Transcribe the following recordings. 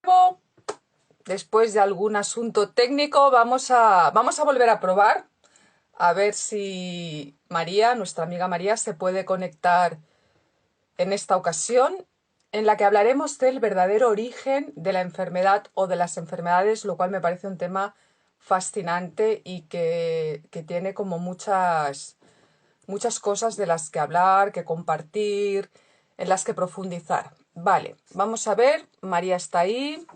nuevo. Después de algún asunto técnico, vamos a volver a probar. A ver si María, nuestra amiga María, se puede conectar en esta ocasión, en la que hablaremos del verdadero origen de la enfermedad o de las enfermedades, lo cual me parece un tema fascinante y que tiene como muchas cosas de las que hablar, que compartir, en las que profundizar. Vale, vamos a ver, María está ahí.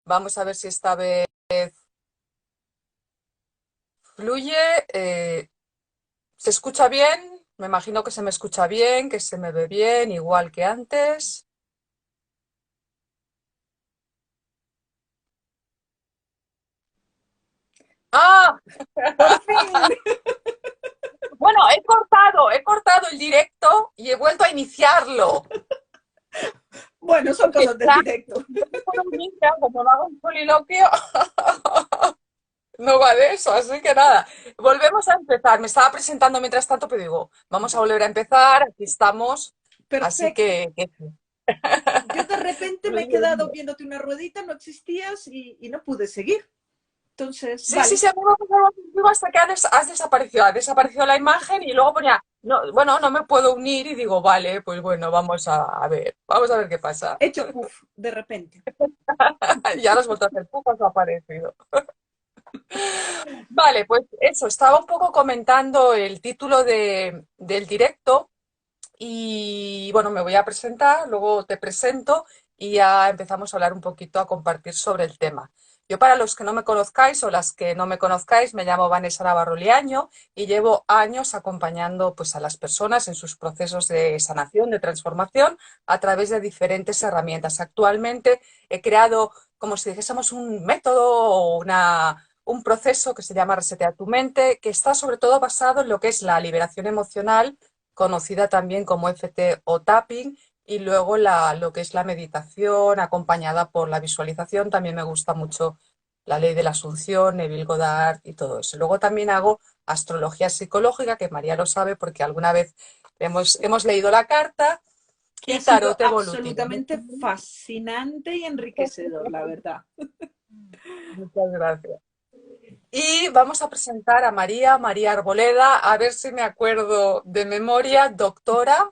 Vamos a ver si esta vez fluye. ¿Se escucha bien? Me imagino que se me escucha bien, que se me ve bien, igual que antes. ¡Ah! Por fin. Bueno, he cortado el directo y he vuelto a iniciarlo. Bueno, son Porque cosas del ya, directo. no me puedo unir, ya, como no hago un soliloquio, no va de eso, así que nada. Volvemos a empezar. Me estaba presentando mientras tanto, pero digo, vamos a Vale, volver a empezar, aquí estamos. Así perfecto. que Yo de repente me he quedado viéndote una ruedita, no existías y no pude seguir. Entonces, sí, sí, vale. sí, a mí me ha pasado algo contigo hasta que has desaparecido. Ha desaparecido la imagen y luego ponía, no, bueno, no me puedo unir y digo, vale, pues bueno, vamos a ver qué pasa. Hecho puff, de repente. Ya las vuelto a hacer, pocas ha aparecido. Vale, pues eso, estaba un poco comentando el título del directo y bueno, me voy a presentar, luego te presento y ya empezamos a hablar un poquito, a compartir sobre el tema. Yo, para los que no me conozcáis o las que no me conozcáis, me llamo Vanessa Navarro Liaño y llevo años acompañando pues, a las personas en sus procesos de sanación, de transformación, a través de diferentes herramientas. Actualmente he creado, como si dijésemos, un método o un proceso que se llama Resetea tu mente, que está sobre todo basado en lo que es la liberación emocional, conocida también como EFT o tapping, y luego lo que es la meditación acompañada por la visualización. También me gusta mucho la ley de la Asunción, Neville Goddard y todo eso. Luego también hago astrología psicológica, que María lo sabe porque alguna vez hemos leído la carta, Que ha y sido tarot evolutivo. absolutamente fascinante y enriquecedor, la verdad. Muchas gracias. Y vamos a presentar a María Arboleda, a ver si me acuerdo de memoria, doctora,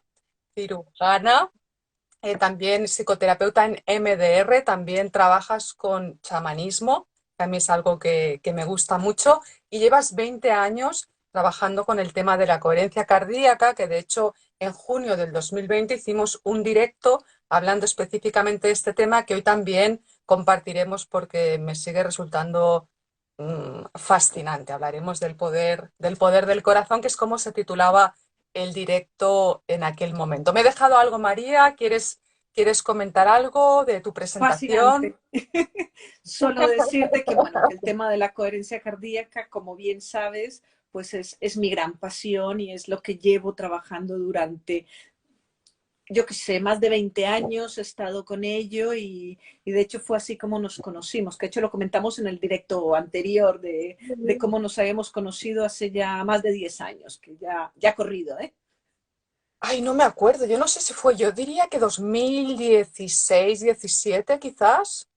cirujana, también psicoterapeuta en MDR, también trabajas con chamanismo, que a mí es algo que me gusta mucho, y llevas 20 años trabajando con el tema de la coherencia cardíaca, que de hecho en junio del 2020 hicimos un directo hablando específicamente de este tema, que hoy también compartiremos porque me sigue resultando fascinante. Hablaremos del poder del corazón, que es como se titulaba el directo en aquel momento. ¿Me he dejado algo, María? ¿Quieres comentar algo de tu presentación? Fascinante. Solo decirte que, bueno, que el tema de la coherencia cardíaca, como bien sabes, pues es mi gran pasión y es lo que llevo trabajando durante, yo qué sé, más de 20 años he estado con ello y de hecho fue así como nos conocimos, que de hecho lo comentamos en el directo anterior de cómo nos habíamos conocido hace ya más de 10 años, que ya ha corrido, ¿eh? Ay, no me acuerdo. Yo no sé si fue, yo diría que 2016, 17 quizás,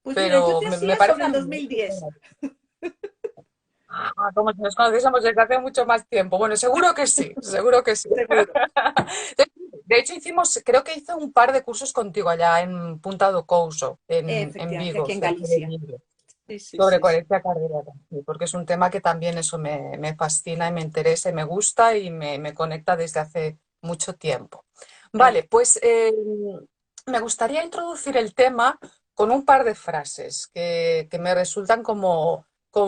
Pues mira, yo pero te me hacía parece sobre a el mí, ¿eh? 2010. Como si nos conociésemos desde hace mucho más tiempo. Bueno, seguro que sí, seguro que sí. Seguro. De hecho, creo que hice un par de cursos contigo allá en Punta do Couso, en Efectivamente, Vigo, aquí en cerca de Galicia. Vigo, Sí, sí, sobre sí, sí. coherencia cardíaca, sí, porque es un tema que también eso me fascina y me interesa y me gusta y me conecta desde hace mucho tiempo. Qué Vale, pues me gustaría introducir el tema con un par de frases que me resultan como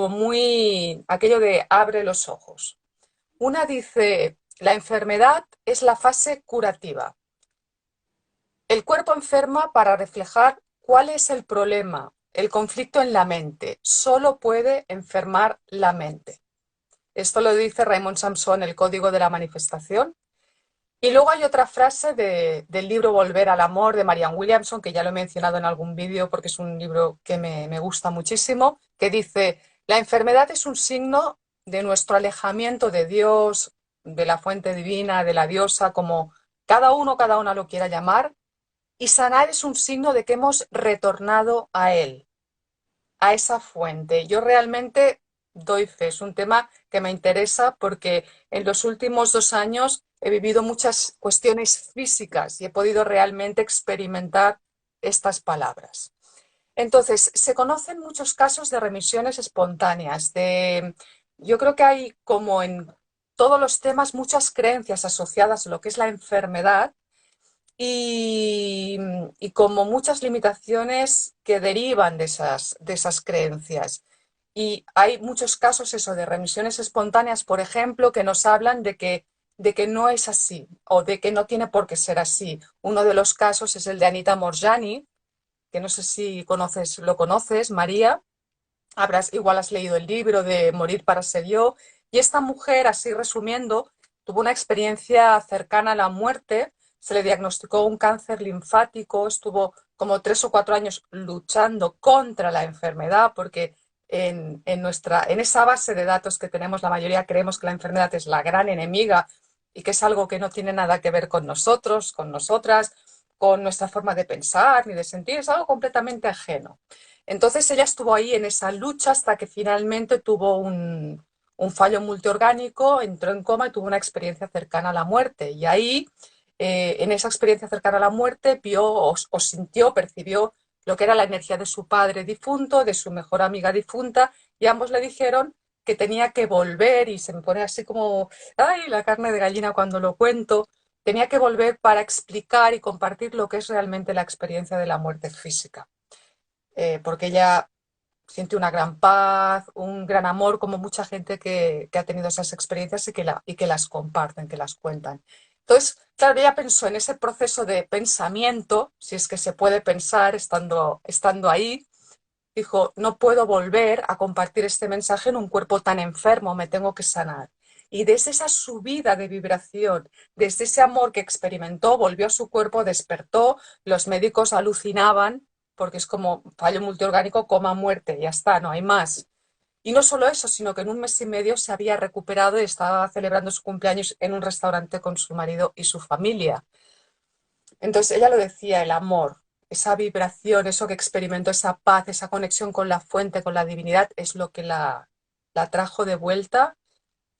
muy aquello de abre los ojos. Una dice, la enfermedad es la fase curativa. El cuerpo enferma para reflejar cuál es el problema, el conflicto en la mente. Solo puede enfermar la mente. Esto lo dice Raymond Samson, El Código de la Manifestación. Y luego hay otra frase del libro Volver al Amor de Marianne Williamson, que ya lo he mencionado en algún vídeo porque es un libro que me gusta muchísimo, que dice, la enfermedad es un signo de nuestro alejamiento de Dios, de la fuente divina, de la diosa, como cada uno, cada una lo quiera llamar, Y sanar es un signo de que hemos retornado a él, a esa fuente. Yo realmente doy fe, es un tema que me interesa porque en los últimos 2 años he vivido muchas cuestiones físicas y he podido realmente experimentar estas palabras. Entonces, se conocen muchos casos de remisiones espontáneas. Yo creo que hay, como en todos los temas, muchas creencias asociadas a lo que es la enfermedad y, y como muchas limitaciones que derivan de esas creencias. Y hay muchos casos eso de remisiones espontáneas, por ejemplo, que nos hablan de que no es así o de que no tiene por qué ser así. Uno de los casos es el de Anita Morjani, que no sé si lo conoces, María. Igual has leído el libro de Morir para ser yo. Y esta mujer, así resumiendo, tuvo una experiencia cercana a la muerte, se le diagnosticó un cáncer linfático, estuvo como 3 o 4 años luchando contra la enfermedad, porque en esa base de datos que tenemos, la mayoría creemos que la enfermedad es la gran enemiga y que es algo que no tiene nada que ver con nosotros, con nosotras, con nuestra forma de pensar ni de sentir, es algo completamente ajeno. Entonces ella estuvo ahí en esa lucha hasta que finalmente tuvo un fallo multiorgánico, entró en coma y tuvo una experiencia cercana a la muerte. Y ahí, en esa experiencia cercana a la muerte, vio o sintió, percibió lo que era la energía de su padre difunto, de su mejor amiga difunta, y ambos le dijeron que tenía que volver, y se me pone así como, ay, la carne de gallina cuando lo cuento, tenía que volver para explicar y compartir lo que es realmente la experiencia de la muerte física, porque ella siente una gran paz, un gran amor, como mucha gente que ha tenido esas experiencias y que las comparten, que las cuentan. Entonces, claro, ella pensó en ese proceso de pensamiento, si es que se puede pensar estando ahí, dijo, no puedo volver a compartir este mensaje en un cuerpo tan enfermo, me tengo que sanar. Y desde esa subida de vibración, desde ese amor que experimentó, volvió a su cuerpo, despertó, los médicos alucinaban, porque es como fallo multiorgánico, coma, muerte, ya está, no hay más. Y no solo eso, sino que en un mes y medio se había recuperado y estaba celebrando su cumpleaños en un restaurante con su marido y su familia. Entonces ella lo decía, el amor, esa vibración, eso que experimentó, esa paz, esa conexión con la fuente, con la divinidad, es lo que la trajo de vuelta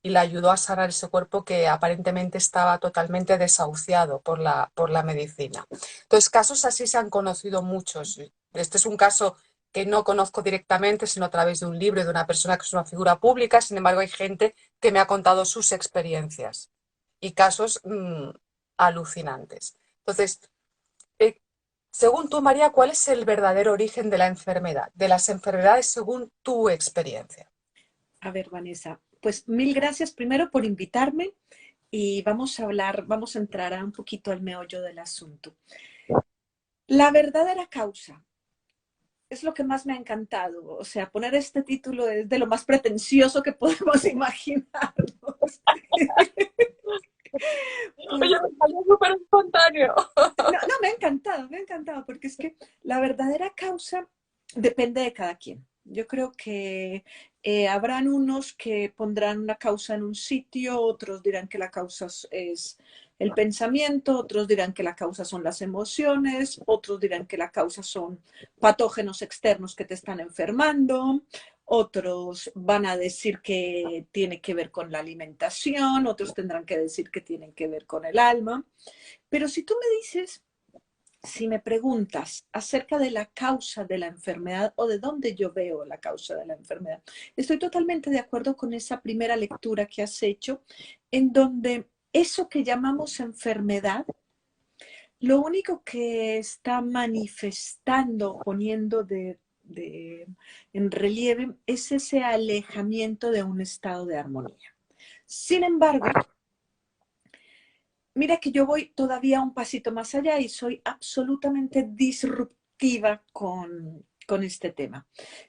y la ayudó a sanar ese cuerpo que aparentemente estaba totalmente desahuciado por la medicina. Entonces, casos así se han conocido muchos. Este es un caso que no conozco directamente, sino a través de un libro y de una persona que es una figura pública. Sin embargo, hay gente que me ha contado sus experiencias y casos alucinantes. Entonces, eh, según tú, María, ¿cuál es el verdadero origen de la enfermedad, de las enfermedades según tu experiencia? A ver, Vanessa, pues mil gracias primero por invitarme y vamos a hablar, vamos a entrar a un poquito al meollo del asunto. La verdadera causa es lo que más me ha encantado. O sea, poner este título es de lo más pretencioso que podemos imaginarnos. Oye, Pues, me salió súper espontáneo. no, no, me ha encantado, porque es que la verdadera causa depende de cada quien. Yo creo que habrán unos que pondrán una causa en un sitio, otros dirán que la causa es el pensamiento, otros dirán que la causa son las emociones, otros dirán que la causa son patógenos externos que te están enfermando, otros van a decir que tiene que ver con la alimentación, otros tendrán que decir que tienen que ver con el alma. Pero si tú me dices, si me preguntas acerca de la causa de la enfermedad o de dónde yo veo la causa de la enfermedad, estoy totalmente de acuerdo con esa primera lectura que has hecho, en donde eso que llamamos enfermedad, lo único que está manifestando, poniendo en relieve, es ese alejamiento de un estado de armonía. Sin embargo, mira que yo voy todavía un pasito más allá y soy absolutamente disruptiva con este tema.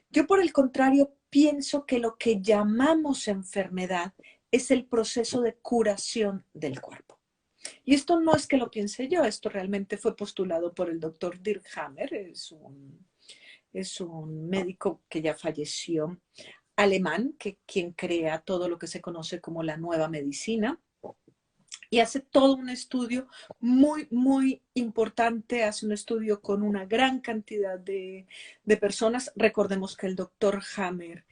Yo, por el contrario, pienso que lo que llamamos enfermedad es el proceso de curación del cuerpo. Y esto no es que lo piense yo, esto realmente fue postulado por el doctor Dirk Hammer, es un médico que ya falleció, alemán, quien crea todo lo que se conoce como la nueva medicina. y hace todo un estudio muy, muy importante, hace un estudio con una gran cantidad de personas. Recordemos que el doctor Hammer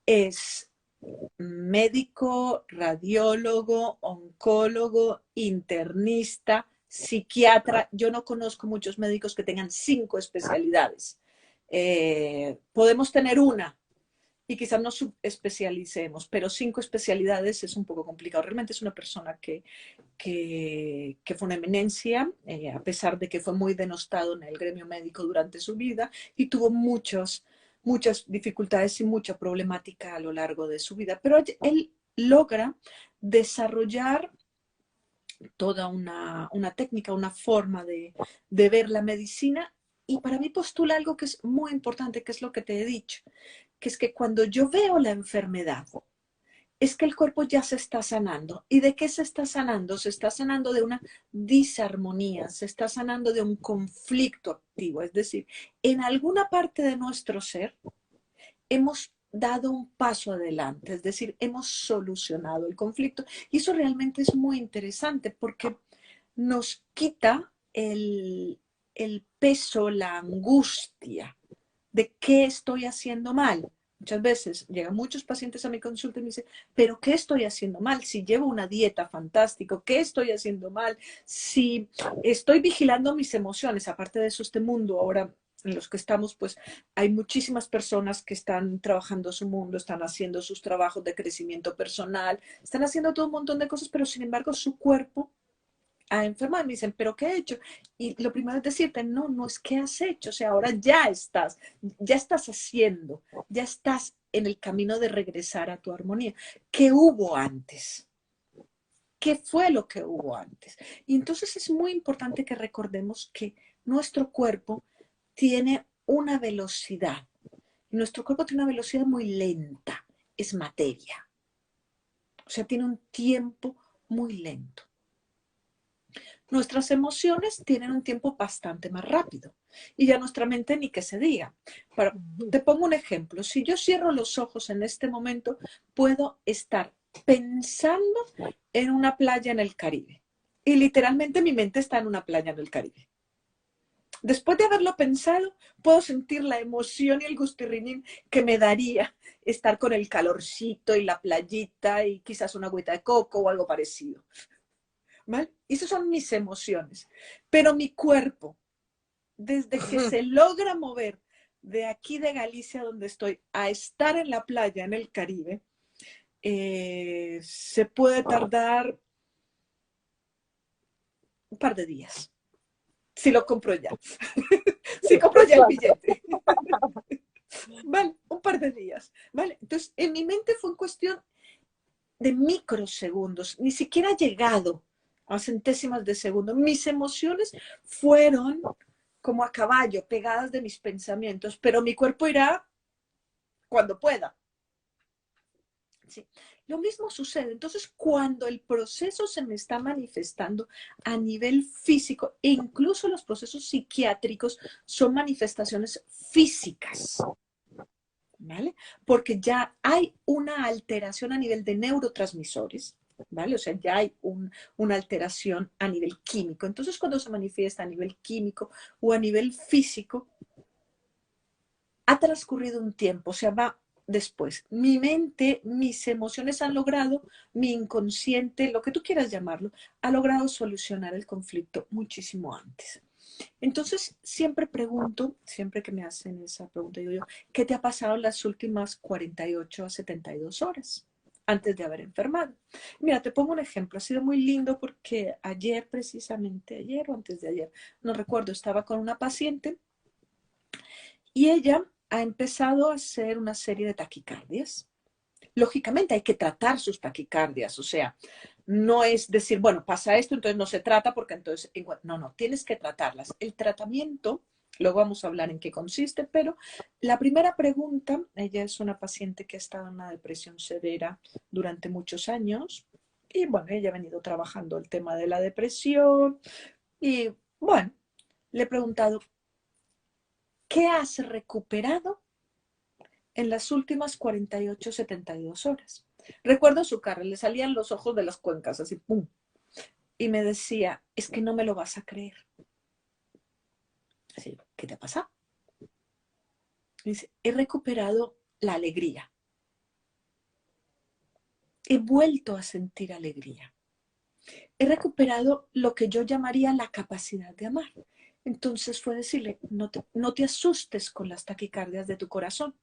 es médico, radiólogo, oncólogo, internista, psiquiatra. Yo no conozco muchos médicos que tengan 5 especialidades. Podemos tener una y quizás nos subespecialicemos, pero 5 especialidades es un poco complicado. Realmente es una persona que fue una eminencia, a pesar de que fue muy denostado en el gremio médico durante su vida y tuvo muchas dificultades y mucha problemática a lo largo de su vida. Pero él logra desarrollar toda una técnica, una forma de ver la medicina y para mí postula algo que es muy importante, que es lo que te he dicho, que es que cuando yo veo la enfermedad, es que el cuerpo ya se está sanando. ¿Y de qué se está sanando? Se está sanando de una disarmonía, se está sanando de un conflicto activo. Es decir, en alguna parte de nuestro ser hemos dado un paso adelante, es decir, hemos solucionado el conflicto. Y eso realmente es muy interesante porque nos quita el peso, la angustia de qué estoy haciendo mal. Muchas veces llegan muchos pacientes a mi consulta y me dicen, pero ¿qué estoy haciendo mal? Si llevo una dieta fantástica, ¿qué estoy haciendo mal? Si estoy vigilando mis emociones, aparte de eso, este mundo ahora en los que estamos, pues hay muchísimas personas que están trabajando su mundo, están haciendo sus trabajos de crecimiento personal, están haciendo todo un montón de cosas, pero sin embargo su cuerpo a enfermar. Me dicen, ¿pero qué he hecho? Y lo primero es decirte, no, no es qué has hecho, o sea, ahora ya estás haciendo, ya estás en el camino de regresar a tu armonía. ¿Qué hubo antes? ¿Qué fue lo que hubo antes? Y entonces es muy importante que recordemos que nuestro cuerpo tiene una velocidad. Nuestro cuerpo tiene una velocidad muy lenta, es materia. O sea, tiene un tiempo muy lento. Nuestras emociones tienen un tiempo bastante más rápido y ya nuestra mente ni que se diga. Pero te pongo un ejemplo. Si yo cierro los ojos en este momento, puedo estar pensando en una playa en el Caribe. Y literalmente mi mente está en una playa en el Caribe. Después de haberlo pensado, puedo sentir la emoción y el gustirrinín que me daría estar con el calorcito y la playita y quizás una agüita de coco o algo parecido. ¿Vale? Esas son mis emociones. Pero mi cuerpo, desde que se logra mover de aquí de Galicia, donde estoy, a estar en la playa en el Caribe, se puede tardar un par de días. Si lo compro ya. Si compro ya el billete. Vale, un par de días. Vale, entonces en mi mente fue en cuestión de microsegundos, ni siquiera ha llegado a centésimas de segundo. Mis emociones fueron como a caballo, pegadas de mis pensamientos, pero mi cuerpo irá cuando pueda. Sí. Lo mismo sucede. Entonces, cuando el proceso se me está manifestando a nivel físico, e incluso los procesos psiquiátricos son manifestaciones físicas, ¿vale? Porque ya hay una alteración a nivel de neurotransmisores, ¿vale? O sea, ya hay una alteración a nivel químico. Entonces, cuando se manifiesta a nivel químico o a nivel físico, ha transcurrido un tiempo, o sea, va después. Mi mente, mis emociones han logrado, mi inconsciente, lo que tú quieras llamarlo, ha logrado solucionar el conflicto muchísimo antes. Entonces, siempre pregunto, siempre que me hacen esa pregunta, digo yo, ¿qué te ha pasado en las últimas 48 a 72 horas antes de haber enfermado? Mira, te pongo un ejemplo, ha sido muy lindo porque ayer, precisamente ayer o antes de ayer, no recuerdo, estaba con una paciente y ella ha empezado a hacer una serie de taquicardias. Lógicamente hay que tratar sus taquicardias, o sea, no es decir, bueno, pasa esto, entonces no se trata porque entonces, no, no, tienes que tratarlas. El tratamiento, luego vamos a hablar en qué consiste, pero la primera pregunta, ella es una paciente que ha estado en una depresión severa durante muchos años y bueno, ella ha venido trabajando el tema de la depresión y bueno, le he preguntado, ¿qué has recuperado en las últimas 48-72 horas? Recuerdo su cara, le salían los ojos de las cuencas, así, ¡pum! y me decía, es que no me lo vas a creer. Así, ¿qué te ha pasado? Me dice, he recuperado la alegría. He vuelto a sentir alegría. He recuperado lo que yo llamaría la capacidad de amar. Entonces fue decirle, no te asustes con las taquicardias de tu corazón.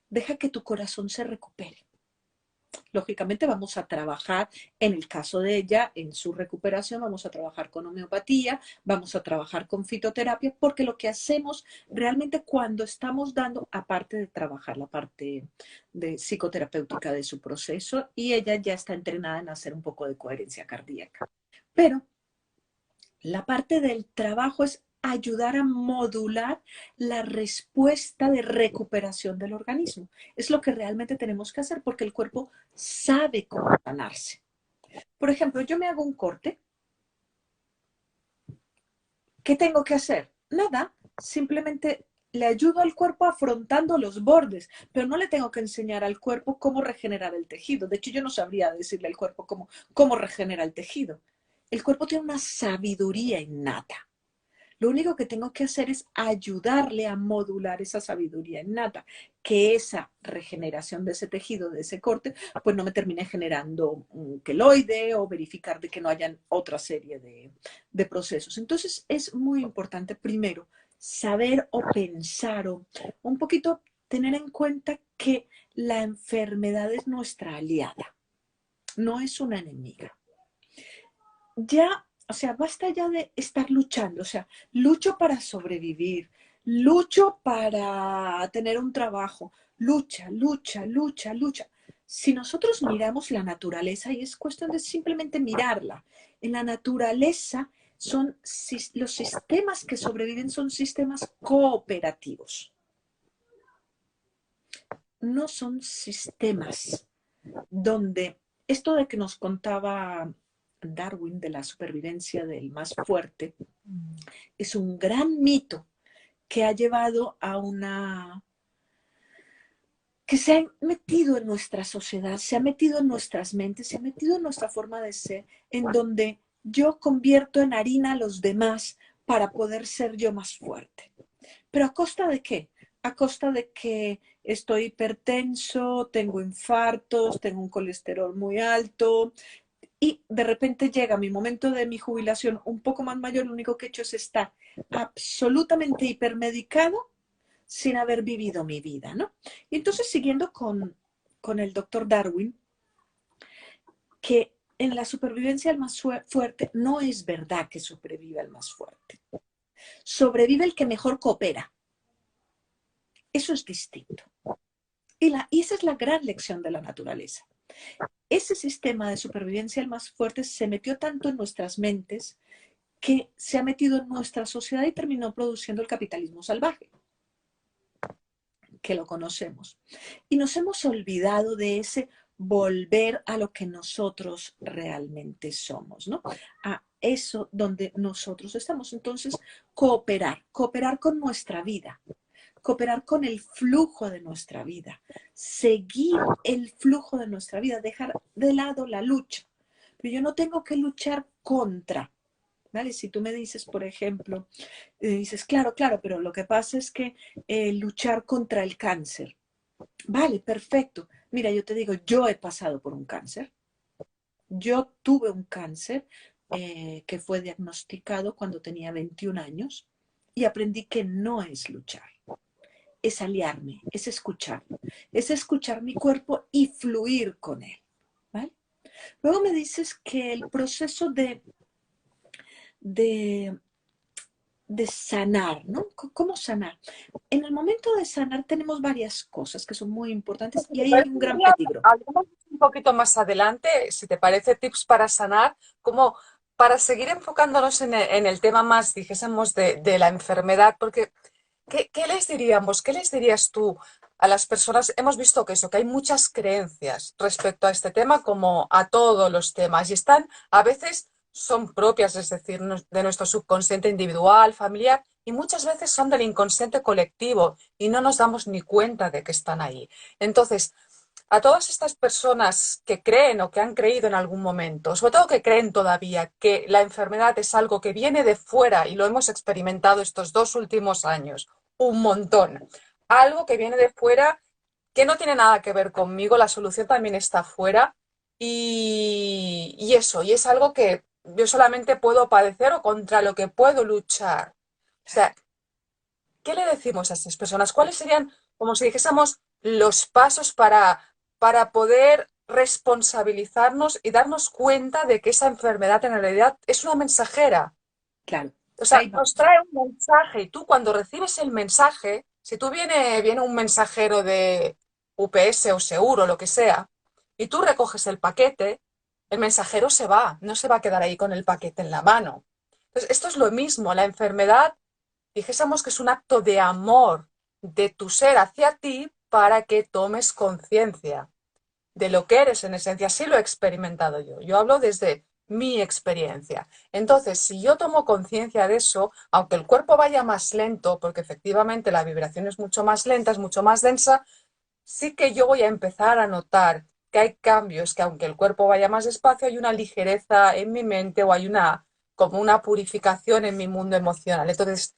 Deja que tu corazón se recupere. Lógicamente vamos a trabajar, en el caso de ella, en su recuperación, vamos a trabajar con homeopatía, vamos a trabajar con fitoterapia, porque lo que hacemos realmente cuando estamos dando, aparte de trabajar la parte de psicoterapéutica de su proceso, y ella ya está entrenada en hacer un poco de coherencia cardíaca. Pero la parte del trabajo es ayudar a modular la respuesta de recuperación del organismo. Es lo que realmente tenemos que hacer porque el cuerpo sabe cómo sanarse. Por ejemplo, yo me hago un corte. ¿Qué tengo que hacer? Nada, simplemente le ayudo al cuerpo afrontando los bordes, pero no le tengo que enseñar al cuerpo cómo regenerar el tejido. De hecho, yo no sabría decirle al cuerpo cómo regenera el tejido. El cuerpo tiene una sabiduría innata. Lo único que tengo que hacer es ayudarle a modular esa sabiduría innata, que esa regeneración de ese tejido, de ese corte, pues no me termine generando un queloide o verificar de que no hayan otra serie de procesos. Entonces es muy importante primero saber o pensar o un poquito tener en cuenta que la enfermedad es nuestra aliada, no es una enemiga. Ya, o sea, basta ya de estar luchando, o sea, lucho para sobrevivir, lucho para tener un trabajo, lucha, lucha, lucha, lucha. Si nosotros miramos la naturaleza, y es cuestión de simplemente mirarla, en la naturaleza los sistemas que sobreviven son sistemas cooperativos, no son sistemas donde esto de que nos contaba Darwin de la supervivencia del más fuerte es un gran mito que ha llevado a que se ha metido en nuestra sociedad, se ha metido en nuestras mentes, se ha metido en nuestra forma de ser, en donde yo convierto en harina a los demás para poder ser yo más fuerte. ¿Pero a costa de qué? A costa de que estoy hipertenso, tengo infartos, tengo un colesterol muy alto y de repente llega mi momento de mi jubilación un poco más mayor, lo único que he hecho es estar absolutamente hipermedicado sin haber vivido mi vida, ¿no? Y entonces siguiendo con el doctor Darwin, que en la supervivencia del más fuerte no es verdad que sobreviva el más fuerte. Sobrevive el que mejor coopera. Eso es distinto. Y esa es la gran lección de la naturaleza. Ese sistema de supervivencia del más fuerte se metió tanto en nuestras mentes que se ha metido en nuestra sociedad y terminó produciendo el capitalismo salvaje, que lo conocemos. Y nos hemos olvidado de ese volver a lo que nosotros realmente somos, ¿no? A eso donde nosotros estamos. Entonces, cooperar con nuestra vida, cooperar con el flujo de nuestra vida, seguir el flujo de nuestra vida, dejar de lado la lucha. Pero yo no tengo que luchar contra, ¿vale? Si tú me dices, por ejemplo, dices, claro, claro, pero lo que pasa es que luchar contra el cáncer. Vale, perfecto. Mira, yo te digo, yo he pasado por un cáncer. Yo tuve un cáncer que fue diagnosticado cuando tenía 21 años y aprendí que no es luchar, es aliarme, es escuchar mi cuerpo y fluir con él. ¿Vale? Luego me dices que el proceso de, de sanar, ¿no? ¿Cómo sanar? En el momento de sanar tenemos varias cosas que son muy importantes y ahí hay un gran peligro. Hablamos un poquito más adelante, si te parece, tips para sanar, como para seguir enfocándonos en el tema más, dijésemos, de la enfermedad, porque ¿qué les diríamos? ¿Qué les dirías tú a las personas? Hemos visto que eso, que hay muchas creencias respecto a este tema, como a todos los temas, y están, a veces son propias, es decir, de nuestro subconsciente individual, familiar, y muchas veces son del inconsciente colectivo, y no nos damos ni cuenta de que están ahí. Entonces, a todas estas personas que creen o que han creído en algún momento, sobre todo que creen todavía que la enfermedad es algo que viene de fuera y lo hemos experimentado estos 2 últimos años, un montón, algo que viene de fuera que no tiene nada que ver conmigo, la solución también está fuera y eso, y es algo que yo solamente puedo padecer o contra lo que puedo luchar. O sea, ¿qué le decimos a estas personas? ¿Cuáles serían, como si dijésemos, los pasos para poder responsabilizarnos y darnos cuenta de que esa enfermedad en realidad es una mensajera? Claro, O sea, ahí nos vamos. trae un mensaje y tú cuando recibes el mensaje, si tú viene un mensajero de UPS o seguro, lo que sea, y tú recoges el paquete, el mensajero se va, no se va a quedar ahí con el paquete en la mano. Entonces, esto es lo mismo, la enfermedad dijésemos que es un acto de amor de tu ser hacia ti para que tomes conciencia de lo que eres en esencia. Así lo he experimentado yo. Yo hablo desde mi experiencia. Entonces, si yo tomo conciencia de eso, aunque el cuerpo vaya más lento, porque efectivamente la vibración es mucho más lenta, es mucho más densa, sí que yo voy a empezar a notar que hay cambios, que aunque el cuerpo vaya más despacio, hay una ligereza en mi mente o hay una como una purificación en mi mundo emocional. Entonces,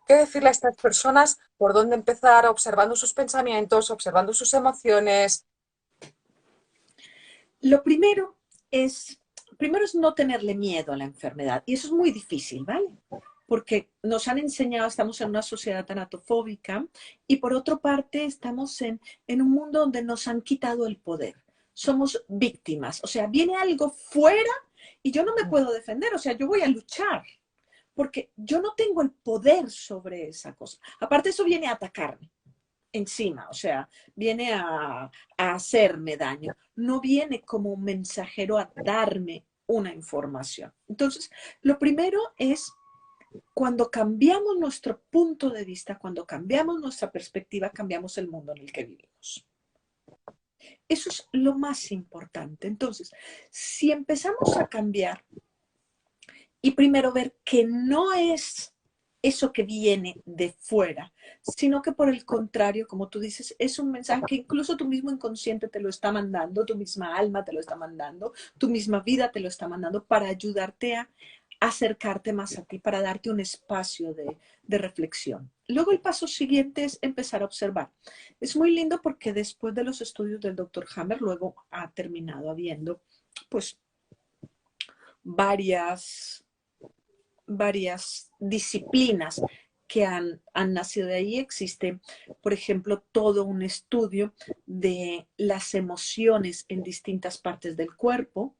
¿qué decirle a estas personas? ¿Por dónde empezar? Observando sus pensamientos, observando sus emociones. Lo primero es no tenerle miedo a la enfermedad. Y eso es muy difícil, ¿vale? Porque nos han enseñado, estamos en una sociedad tanatofóbica y por otra parte estamos en un mundo donde nos han quitado el poder. Somos víctimas. O sea, viene algo fuera y yo no me puedo defender. O sea, yo voy a luchar porque yo no tengo el poder sobre esa cosa. Aparte, eso viene a atacarme encima, o sea, viene a hacerme daño, no viene como un mensajero a darme una información. Entonces, lo primero es cuando cambiamos nuestro punto de vista, cuando cambiamos nuestra perspectiva, cambiamos el mundo en el que vivimos. Eso es lo más importante. Entonces, si empezamos a cambiar y primero ver que no es eso que viene de fuera, sino que por el contrario, como tú dices, es un mensaje que incluso tu mismo inconsciente te lo está mandando, tu misma alma te lo está mandando, tu misma vida te lo está mandando para ayudarte a acercarte más a ti, para darte un espacio de reflexión. Luego el paso siguiente es empezar a observar. Es muy lindo porque después de los estudios del doctor Hammer, luego ha terminado habiendo pues varias disciplinas que han nacido de ahí. Existe, por ejemplo, todo un estudio de las emociones en distintas partes del cuerpo.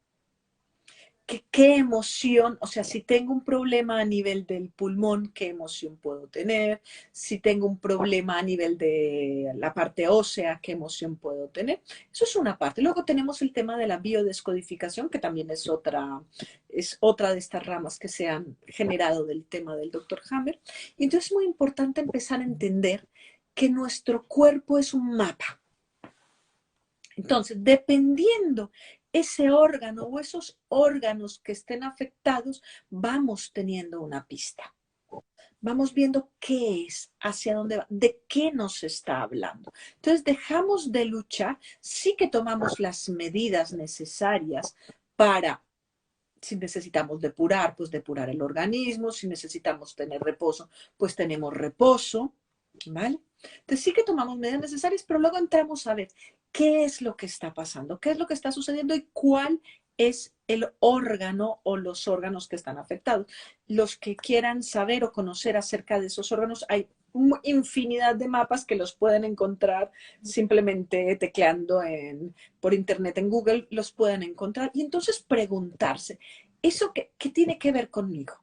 ¿Qué emoción? O sea, si tengo un problema a nivel del pulmón, ¿qué emoción puedo tener? Si tengo un problema a nivel de la parte ósea, ¿qué emoción puedo tener? Eso es una parte. Luego tenemos el tema de la biodescodificación, que también es otra de estas ramas que se han generado del tema del doctor Hammer. Y entonces es muy importante empezar a entender que nuestro cuerpo es un mapa. Entonces, dependiendo ese órgano o esos órganos que estén afectados, vamos teniendo una pista. Vamos viendo qué es, hacia dónde va, de qué nos está hablando. Entonces, dejamos de luchar, sí que tomamos las medidas necesarias para, si necesitamos depurar, pues depurar el organismo, si necesitamos tener reposo, pues tenemos reposo, ¿vale? Entonces sí que tomamos medidas necesarias, pero luego entramos a ver qué es lo que está pasando, qué es lo que está sucediendo y cuál es el órgano o los órganos que están afectados. Los que quieran saber o conocer acerca de esos órganos, hay infinidad de mapas que los pueden encontrar simplemente tecleando por internet en Google, los pueden encontrar y entonces preguntarse, ¿eso qué tiene que ver conmigo?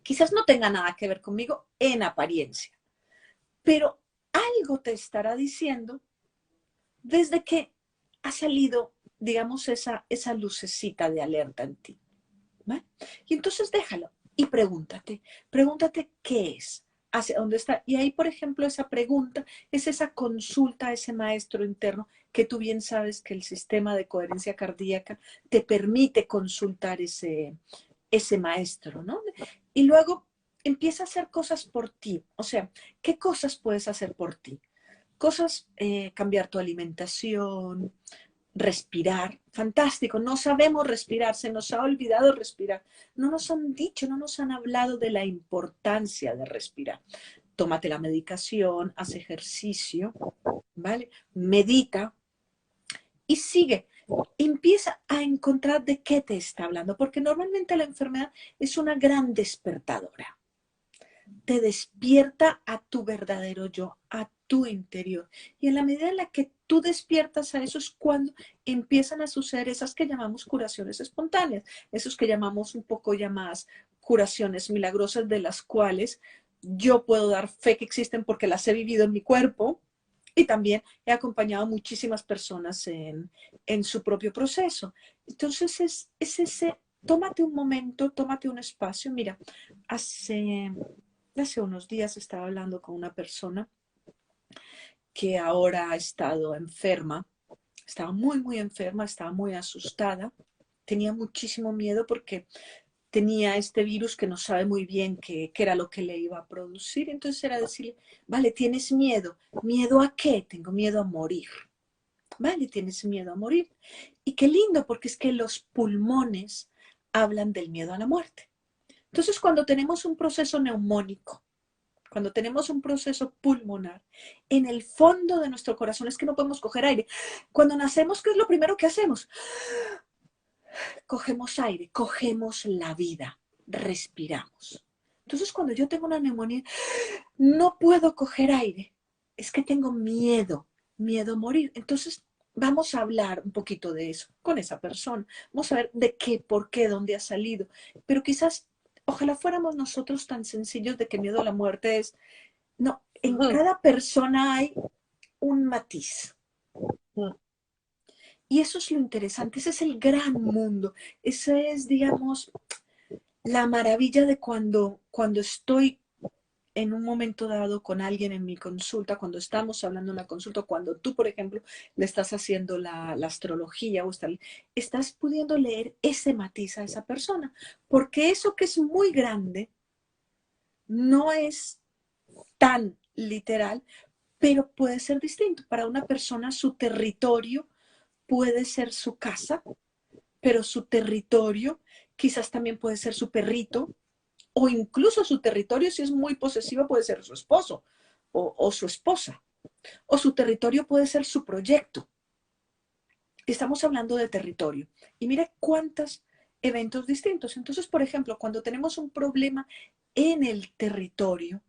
Quizás no tenga nada que ver conmigo en apariencia, pero algo te estará diciendo desde que ha salido, digamos, esa lucecita de alerta en ti. ¿Vale? Y entonces déjalo y pregúntate qué es, hacia dónde está. Y ahí, por ejemplo, esa pregunta es esa consulta a ese maestro interno que tú bien sabes que el sistema de coherencia cardíaca te permite consultar ese maestro, ¿no? Y luego empieza a hacer cosas por ti. O sea, ¿qué cosas puedes hacer por ti? Cosas, cambiar tu alimentación, respirar, fantástico, no sabemos respirar, se nos ha olvidado respirar, no nos han dicho, no nos han hablado de la importancia de respirar. Tómate la medicación, haz ejercicio, ¿vale? Medita y sigue. Empieza a encontrar de qué te está hablando, porque normalmente la enfermedad es una gran despertadora. Te despierta a tu verdadero yo, a tu interior. Y en la medida en la que tú despiertas a eso es cuando empiezan a suceder esas que llamamos curaciones espontáneas, esos que llamamos un poco ya más curaciones milagrosas, de las cuales yo puedo dar fe que existen porque las he vivido en mi cuerpo y también he acompañado a muchísimas personas en su propio proceso. Entonces es ese, tómate un momento, tómate un espacio. Mira, hace unos días estaba hablando con una persona que ahora ha estado enferma, estaba muy, muy enferma, estaba muy asustada, tenía muchísimo miedo porque tenía este virus que no sabe muy bien qué era lo que le iba a producir. Entonces era decirle, vale, ¿tienes miedo? ¿Miedo a qué? Tengo miedo a morir. Vale, tienes miedo a morir. Y qué lindo, porque es que los pulmones hablan del miedo a la muerte. Entonces, cuando tenemos un proceso neumónico, cuando tenemos un proceso pulmonar, en el fondo de nuestro corazón es que no podemos coger aire. Cuando nacemos, ¿qué es lo primero que hacemos? Cogemos aire, cogemos la vida, respiramos. Entonces, cuando yo tengo una neumonía, no puedo coger aire. Es que tengo miedo, miedo a morir. Entonces, vamos a hablar un poquito de eso con esa persona. Vamos a ver de qué, por qué, dónde ha salido. Pero quizás, ojalá fuéramos nosotros tan sencillos de que miedo a la muerte es, no, en cada persona hay un matiz. Y eso es lo interesante, ese es el gran mundo. Ese es, digamos, la maravilla de cuando estoy en un momento dado con alguien en mi consulta, cuando estamos hablando en la consulta, cuando tú, por ejemplo, le estás haciendo la astrología o estás pudiendo leer ese matiz a esa persona, porque eso que es muy grande no es tan literal, pero puede ser distinto. Para una persona su territorio puede ser su casa, pero su territorio quizás también puede ser su perrito, o incluso su territorio, si es muy posesivo, puede ser su esposo o su esposa, o su territorio puede ser su proyecto. Estamos hablando de territorio. Y mire cuántos eventos distintos. Entonces, por ejemplo, cuando tenemos un problema en el territorio,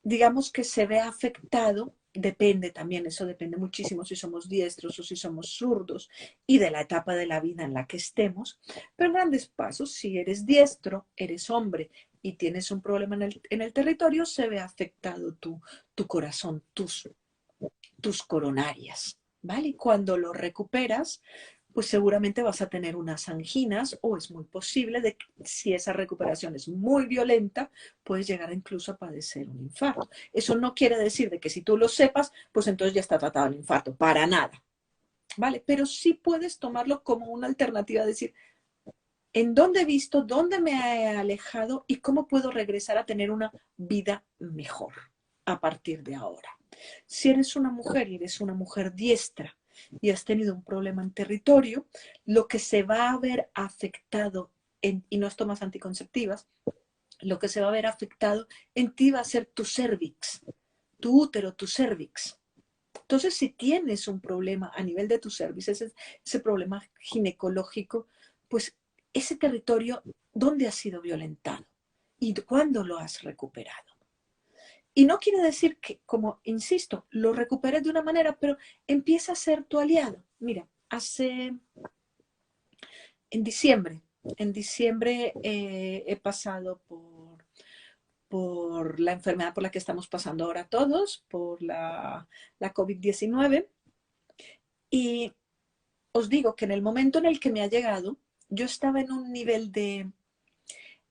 digamos que se ve afectado, depende también, eso depende muchísimo si somos diestros o si somos zurdos y de la etapa de la vida en la que estemos, pero en grandes pasos, si eres diestro, eres hombre y tienes un problema en el territorio, se ve afectado tu corazón, tus coronarias, ¿vale? Y cuando lo recuperas, pues seguramente vas a tener unas anginas o es muy posible de que si esa recuperación es muy violenta, puedes llegar incluso a padecer un infarto. Eso no quiere decir de que si tú lo sepas, pues entonces ya está tratado el infarto, para nada, ¿vale? Pero sí puedes tomarlo como una alternativa, decir, ¿en dónde he visto, dónde me he alejado y cómo puedo regresar a tener una vida mejor a partir de ahora? Si eres una mujer y eres una mujer diestra y has tenido un problema en territorio, lo que se va a ver afectado, y no tomas anticonceptivas, lo que se va a ver afectado en ti va a ser tu cervix, tu útero, tu cervix. Entonces, si tienes un problema a nivel de tu cervix, ese problema ginecológico, pues ese territorio, ¿dónde ha sido violentado? ¿Y cuándo lo has recuperado? Y no quiere decir que, como insisto, lo recuperes de una manera, pero empieza a ser tu aliado. Mira, en diciembre, he pasado por la enfermedad por la que estamos pasando ahora todos, por la COVID-19. Y os digo que en el momento en el que me ha llegado, yo estaba en un nivel de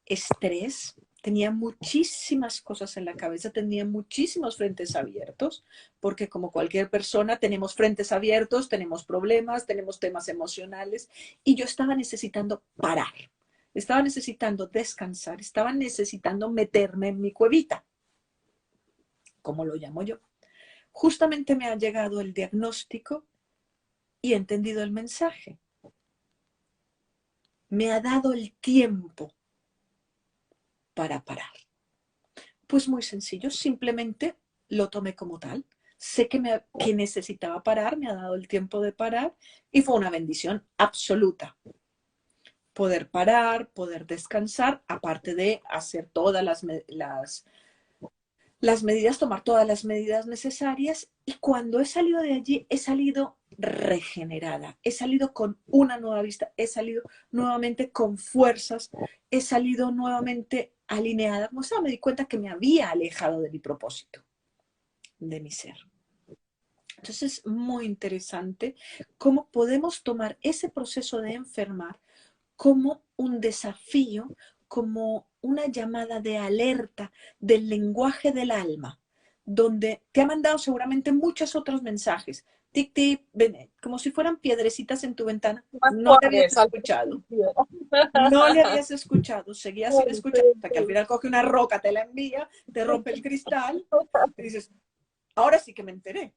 estrés, tenía muchísimas cosas en la cabeza, tenía muchísimos frentes abiertos, porque como cualquier persona tenemos frentes abiertos, tenemos problemas, tenemos temas emocionales, y yo estaba necesitando parar, estaba necesitando descansar, estaba necesitando meterme en mi cuevita, como lo llamo yo. justamente me ha llegado el diagnóstico y he entendido el mensaje. Me ha dado el tiempo para parar. Pues muy sencillo, simplemente lo tomé como tal. Sé que necesitaba parar, me ha dado el tiempo de parar y fue una bendición absoluta. Poder parar, poder descansar, aparte de hacer todas las medidas, tomar todas las medidas necesarias, y cuando he salido de allí, he salido regenerada, he salido con una nueva vista, he salido nuevamente con fuerzas, he salido nuevamente alineada. O sea, me di cuenta que me había alejado de mi propósito, de mi ser. Entonces es muy interesante cómo podemos tomar ese proceso de enfermar como un desafío, como una llamada de alerta del lenguaje del alma, donde te ha mandado seguramente muchos otros mensajes. Tic, tic, como si fueran piedrecitas en tu ventana. Más No le habías suaves, al escuchado. No le habías escuchado. Seguías sin Sí, escuchar hasta que al sí. final coge una roca, te la envía, te rompe el cristal y dices, ahora sí que me enteré.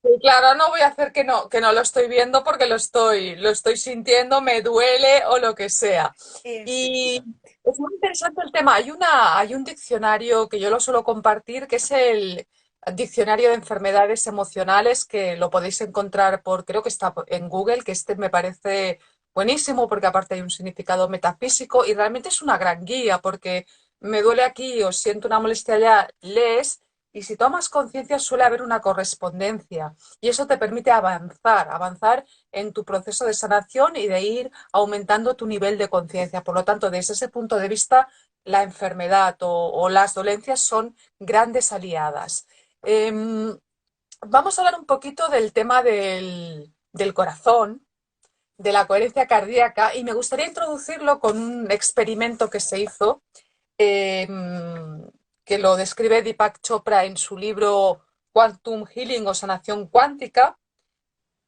Sí, claro, no voy a hacer que no lo estoy viendo porque lo estoy sintiendo, me duele o lo que sea. Y Efectivamente. es muy interesante el tema. Hay un diccionario que yo lo suelo compartir, que es el Diccionario de Enfermedades Emocionales, que lo podéis encontrar creo que está en Google, que este me parece buenísimo porque aparte hay un significado metafísico y realmente es una gran guía porque me duele aquí o siento una molestia allá, lees. Y si tomas conciencia suele haber una correspondencia y eso te permite avanzar en tu proceso de sanación y de ir aumentando tu nivel de conciencia. Por lo tanto, desde ese punto de vista, la enfermedad o las dolencias son grandes aliadas. Vamos a hablar un poquito del tema del corazón, de la coherencia cardíaca, y me gustaría introducirlo con un experimento que se hizo, eh, que lo describe Deepak Chopra en su libro Quantum Healing o Sanación Cuántica,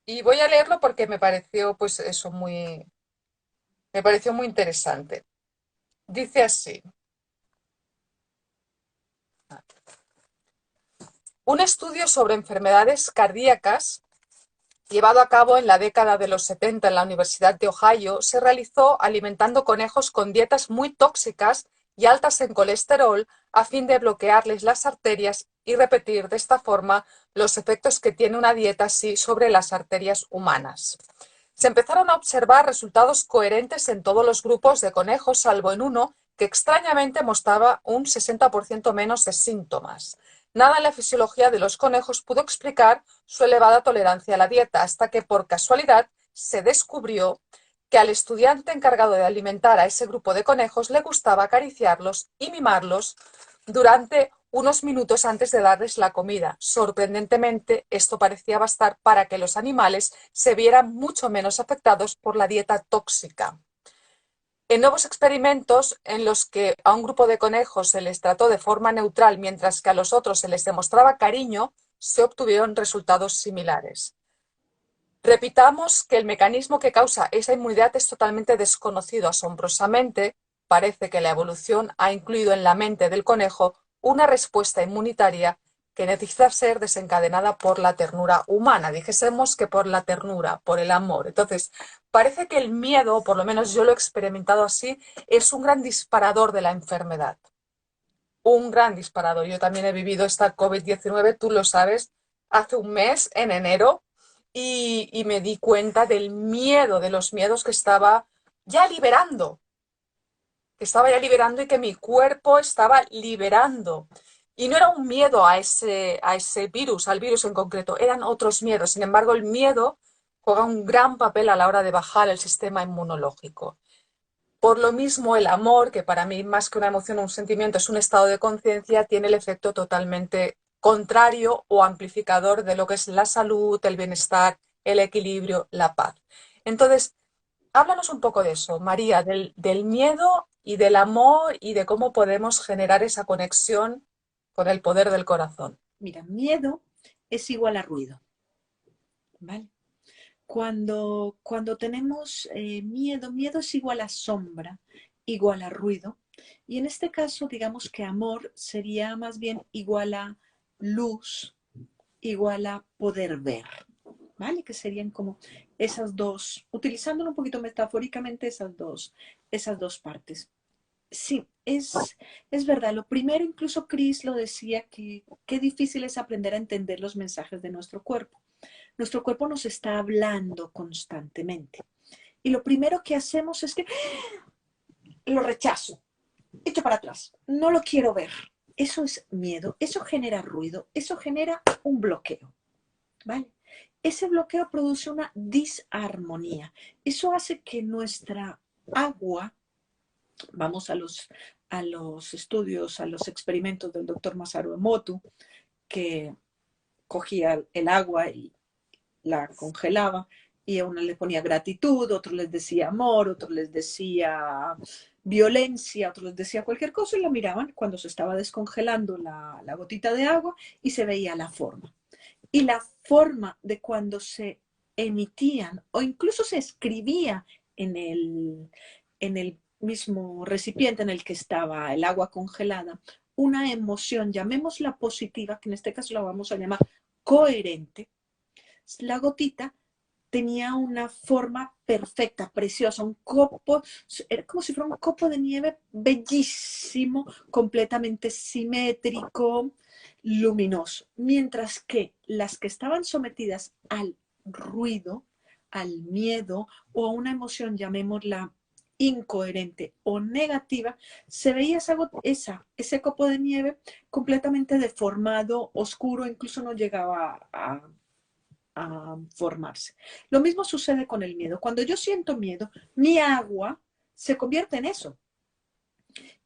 y voy a leerlo porque me pareció, pues eso, me pareció muy interesante. Dice así: un estudio sobre enfermedades cardíacas llevado a cabo en la década de los 70 en la Universidad de Ohio se realizó alimentando conejos con dietas muy tóxicas y altas en colesterol a fin de bloquearles las arterias y repetir de esta forma los efectos que tiene una dieta así sobre las arterias humanas. Se empezaron a observar resultados coherentes en todos los grupos de conejos, salvo en uno que extrañamente mostraba un 60% menos de síntomas. Nada en la fisiología de los conejos pudo explicar su elevada tolerancia a la dieta, hasta que por casualidad se descubrió que al estudiante encargado de alimentar a ese grupo de conejos le gustaba acariciarlos y mimarlos durante unos minutos antes de darles la comida. Sorprendentemente, esto parecía bastar para que los animales se vieran mucho menos afectados por la dieta tóxica. En nuevos experimentos en los que a un grupo de conejos se les trató de forma neutral mientras que a los otros se les demostraba cariño, se obtuvieron resultados similares. Repitamos que el mecanismo que causa esa inmunidad es totalmente desconocido. Asombrosamente, parece que la evolución ha incluido en la mente del conejo una respuesta inmunitaria que necesita ser desencadenada por la ternura humana. Dijésemos que por la ternura, por el amor. Entonces, parece que el miedo, o por lo menos yo lo he experimentado así, es un gran disparador de la enfermedad. Un gran disparador. Yo también he vivido esta COVID-19, tú lo sabes, hace un mes, en enero, y me di cuenta del miedo, de los miedos ya liberando, que estaba ya liberando y que mi cuerpo estaba liberando. Y no era un miedo a ese virus, al virus en concreto, eran otros miedos. Sin embargo, el miedo juega un gran papel a la hora de bajar el sistema inmunológico. Por lo mismo, el amor, que para mí más que una emoción o un sentimiento es un estado de conciencia, tiene el efecto totalmente contrario o amplificador de lo que es la salud, el bienestar, el equilibrio, la paz. Entonces, háblanos un poco de eso, María, del miedo y del amor y de cómo podemos generar esa conexión con el poder del corazón. Mira, miedo es igual a ruido, ¿vale? Cuando tenemos miedo, miedo es igual a sombra, igual a ruido. Y en este caso, digamos que amor sería más bien igual a luz, igual a poder ver, ¿vale? Que serían como esas dos, utilizándolo un poquito metafóricamente, esas dos partes. Sí, es verdad. Lo primero, incluso Chris lo decía, que qué difícil es aprender a entender los mensajes de nuestro cuerpo. Nuestro cuerpo nos está hablando constantemente. Y lo primero que hacemos es que lo rechazo, echo para atrás, no lo quiero ver. Eso es miedo, eso genera ruido, eso genera un bloqueo, ¿vale? Ese bloqueo produce una disarmonía. Eso hace que nuestra agua, vamos a los estudios, a los experimentos del doctor Masaru Emoto, que cogía el agua y la congelaba y a uno le ponía gratitud, otro les decía amor, otro les decía violencia, otro les decía cualquier cosa y la miraban cuando se estaba descongelando la gotita de agua y se veía la forma. Y la forma de cuando se emitían o incluso se escribía en el mismo recipiente en el que estaba el agua congelada, una emoción, llamémosla positiva, que en este caso la vamos a llamar coherente, la gotita tenía una forma perfecta, preciosa, un copo, era como si fuera un copo de nieve bellísimo, completamente simétrico, luminoso, mientras que las que estaban sometidas al ruido, al miedo o a una emoción, llamémosla incoherente o negativa, se veía ese copo de nieve completamente deformado, oscuro, incluso no llegaba a formarse. Lo mismo sucede con el miedo. Cuando yo siento miedo, mi agua se convierte en eso.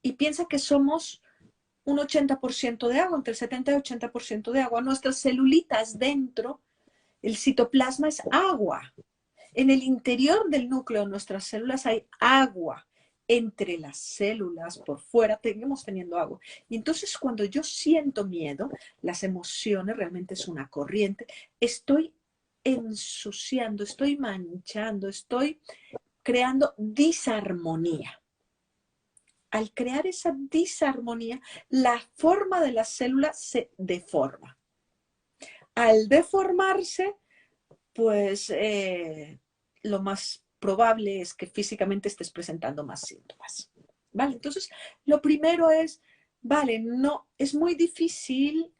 Y piensa que somos un 80% de agua, entre el 70 y 80% de agua. Nuestras celulitas dentro, el citoplasma es agua. En el interior del núcleo de nuestras células hay agua. Entre las células, por fuera, seguimos teniendo agua. Y entonces cuando yo siento miedo, las emociones realmente es una corriente, estoy ensuciando, estoy manchando, estoy creando disarmonía. Al crear esa disarmonía, la forma de la célula se deforma. Al deformarse, pues lo más probable es que físicamente estés presentando más síntomas. ¿Vale? Entonces, lo primero es, vale, no, es muy difícil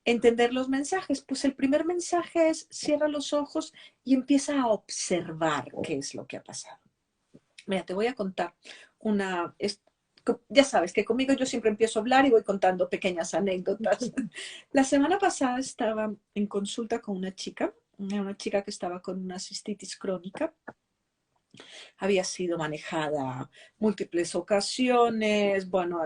entender los mensajes. Pues el primer mensaje es cierra los ojos y empieza a observar qué es lo que ha pasado. Mira, te voy a contar ya sabes que conmigo yo siempre empiezo a hablar y voy contando pequeñas anécdotas. La semana pasada estaba en consulta con una chica que estaba con una cistitis crónica. Había sido manejada múltiples ocasiones. Bueno,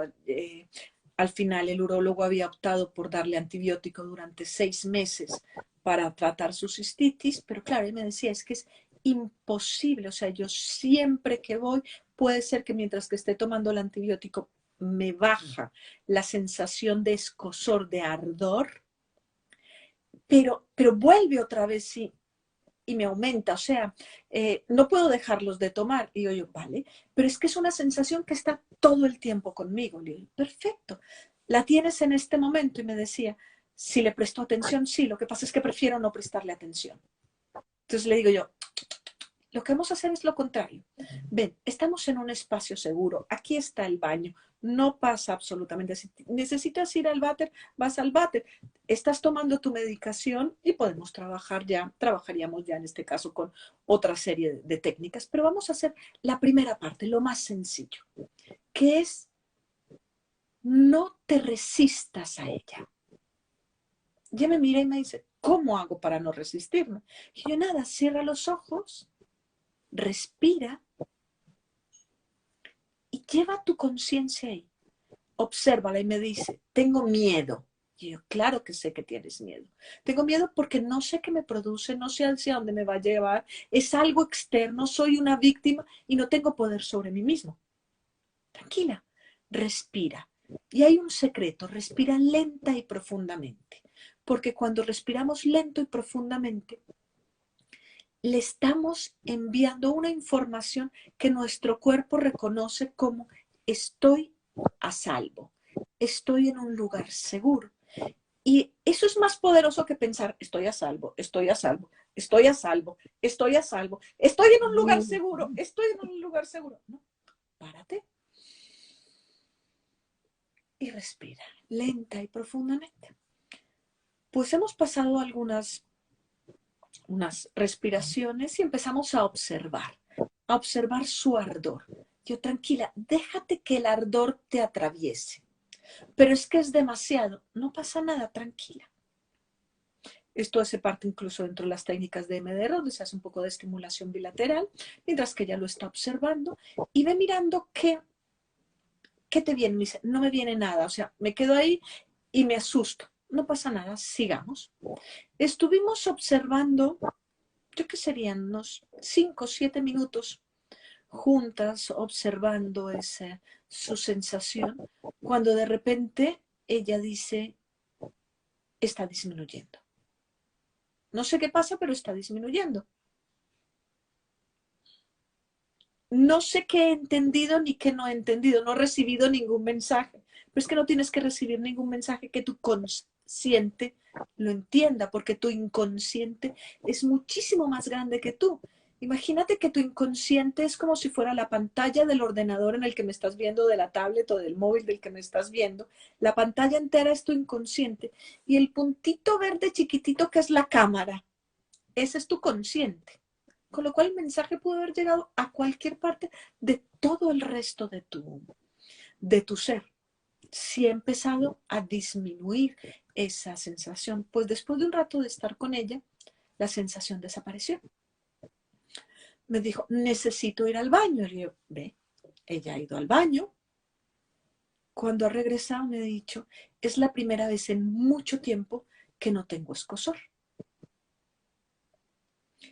al final el urólogo había optado por darle antibiótico durante 6 meses para tratar su cistitis, pero claro, él me decía, es que es imposible, o sea, yo siempre que voy, puede ser que mientras que esté tomando el antibiótico me baja la sensación de escozor, de ardor, pero vuelve otra vez y me aumenta, o sea, no puedo dejarlos de tomar. Y yo, vale, pero es que es una sensación que está todo el tiempo conmigo. Le digo, perfecto, la tienes en este momento. Y me decía, si le presto atención, sí, lo que pasa es que prefiero no prestarle atención. Entonces le digo yo, lo que vamos a hacer es lo contrario. Ven, estamos en un espacio seguro, aquí está el baño, no pasa absolutamente. Si necesitas ir al váter, vas al váter. Estás tomando tu medicación y podemos trabajaríamos ya en este caso con otra serie de técnicas, pero vamos a hacer la primera parte, lo más sencillo, que es no te resistas a ella. Ya me mira y me dice, ¿cómo hago para no resistirme? Y yo, nada, cierra los ojos, respira y lleva tu conciencia ahí. Obsérvala y me dice, tengo miedo. Y yo, claro que sé que tienes miedo. Tengo miedo porque no sé qué me produce, no sé hacia dónde me va a llevar. Es algo externo, soy una víctima y no tengo poder sobre mí mismo. Tranquila, respira. Y hay un secreto, respira lenta y profundamente. Porque cuando respiramos lento y profundamente, le estamos enviando una información que nuestro cuerpo reconoce como estoy a salvo, estoy en un lugar seguro. Y eso es más poderoso que pensar, estoy a salvo, estoy a salvo, estoy a salvo, estoy a salvo, estoy en un lugar seguro, estoy en un lugar seguro. No, párate y respira, lenta y profundamente. Pues hemos pasado unas respiraciones y empezamos a observar su ardor. Yo, tranquila, déjate que el ardor te atraviese. Pero es que es demasiado, no pasa nada, tranquila. Esto hace parte incluso dentro de las técnicas de EMDR, donde se hace un poco de estimulación bilateral, mientras que ella lo está observando y ve mirando qué te viene. Me dice, no me viene nada, o sea, me quedo ahí y me asusto. No pasa nada, sigamos. Estuvimos observando, yo qué serían unos 5 o 7 minutos juntas, observando su sensación, cuando de repente ella dice, está disminuyendo. No sé qué pasa, pero está disminuyendo. No sé qué he entendido ni qué no he entendido. No he recibido ningún mensaje. Pero es que no tienes que recibir ningún mensaje que tu consciente lo entienda, porque tu inconsciente es muchísimo más grande que tú. Imagínate que tu inconsciente es como si fuera la pantalla del ordenador en el que me estás viendo, de la tablet o del móvil del que me estás viendo. La pantalla entera es tu inconsciente y el puntito verde chiquitito que es la cámara, ese es tu consciente. Con lo cual el mensaje pudo haber llegado a cualquier parte de todo el resto de tu ser. Si he empezado a disminuir esa sensación, pues después de un rato de estar con ella, la sensación desapareció. Me dijo, necesito ir al baño. Y yo, ve, ella ha ido al baño. Cuando ha regresado me ha dicho, es la primera vez en mucho tiempo que no tengo escozor.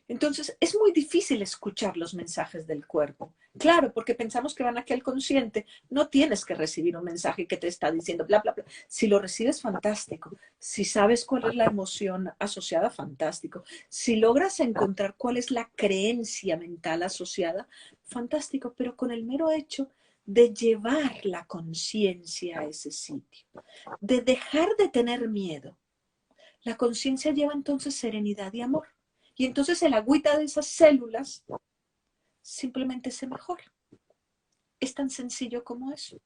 Entonces, es muy difícil escuchar los mensajes del cuerpo. Claro, porque pensamos que van aquí al consciente. No tienes que recibir un mensaje que te está diciendo bla, bla, bla. Si lo recibes, fantástico. Si sabes cuál es la emoción asociada, fantástico. Si logras encontrar cuál es la creencia mental asociada, fantástico. Pero con el mero hecho de llevar la conciencia a ese sitio, de dejar de tener miedo, la conciencia lleva entonces serenidad y amor. Y entonces el agüita de esas células simplemente se mejora. Es tan sencillo como eso.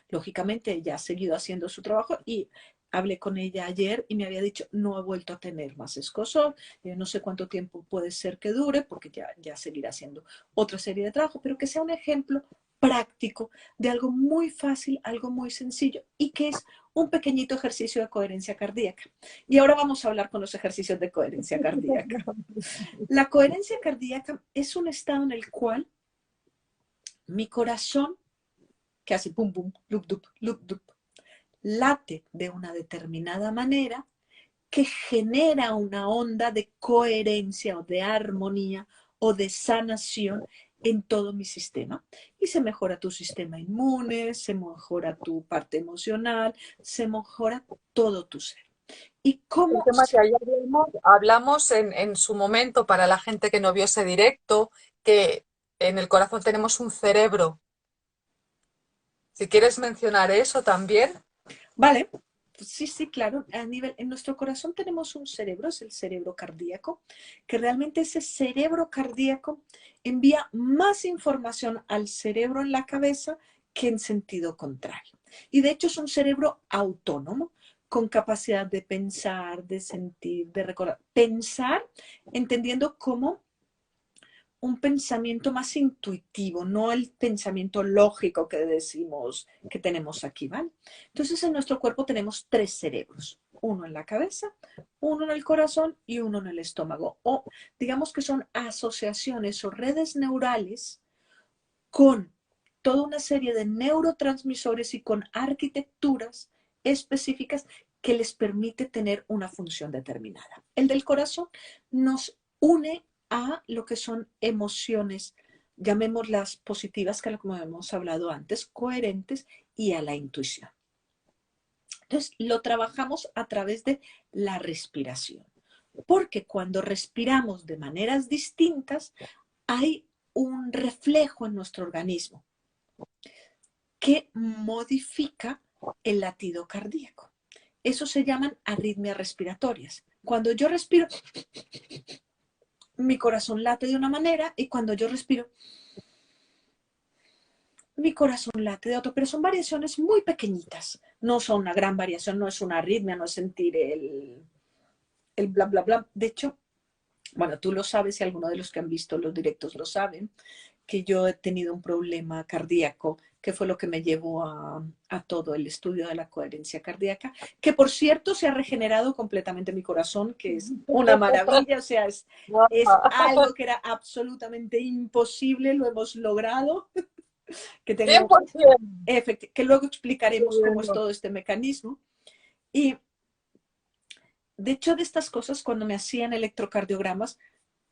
Lógicamente ella ha seguido haciendo su trabajo y hablé con ella ayer y me había dicho, no he vuelto a tener más escozor, no sé cuánto tiempo puede ser que dure, porque ya seguirá haciendo otra serie de trabajo, pero que sea un ejemplo práctico de algo muy fácil, algo muy sencillo y que es un pequeñito ejercicio de coherencia cardíaca. Y ahora vamos a hablar con los ejercicios de coherencia cardíaca. La coherencia cardíaca es un estado en el cual mi corazón, que hace pum pum, lup dup, lup dup, late de una determinada manera que genera una onda de coherencia o de armonía o de sanación en todo mi sistema. Y se mejora tu sistema inmune, se mejora tu parte emocional, se mejora todo tu ser. ¿Y El cómo? tema que ayer hablamos en su momento para la gente que no vio ese directo, que en el corazón tenemos un cerebro. Si quieres mencionar eso también. Vale, pues sí, sí, claro. En nuestro corazón tenemos un cerebro, es el cerebro cardíaco, que realmente ese cerebro cardíaco envía más información al cerebro en la cabeza que en sentido contrario. Y de hecho es un cerebro autónomo, con capacidad de pensar, de sentir, de recordar. Pensar entendiendo cómo un pensamiento más intuitivo, no el pensamiento lógico que decimos que tenemos aquí, ¿vale? Entonces en nuestro cuerpo tenemos 3 cerebros, uno en la cabeza, uno en el corazón y uno en el estómago. O digamos que son asociaciones o redes neurales con toda una serie de neurotransmisores y con arquitecturas específicas que les permite tener una función determinada. El del corazón nos une a lo que son emociones, llamémoslas positivas, que como hemos hablado antes, coherentes, y a la intuición. Entonces, lo trabajamos a través de la respiración, porque cuando respiramos de maneras distintas, hay un reflejo en nuestro organismo que modifica el latido cardíaco. Eso se llaman arritmias respiratorias. Cuando yo respiro, mi corazón late de una manera y cuando yo respiro, mi corazón late de otro, pero son variaciones muy pequeñitas. No son una gran variación, no es una arritmia, no es sentir el bla, bla, bla. De hecho, bueno, tú lo sabes y algunos de los que han visto los directos lo saben, que yo he tenido un problema cardíaco, que fue lo que me llevó a todo el estudio de la coherencia cardíaca, que por cierto se ha regenerado completamente mi corazón, que es una maravilla, o sea, es algo que era absolutamente imposible, lo hemos logrado, que tengo, 100%. que luego explicaremos cómo es Bueno. todo este mecanismo. Y de hecho de estas cosas, cuando me hacían electrocardiogramas,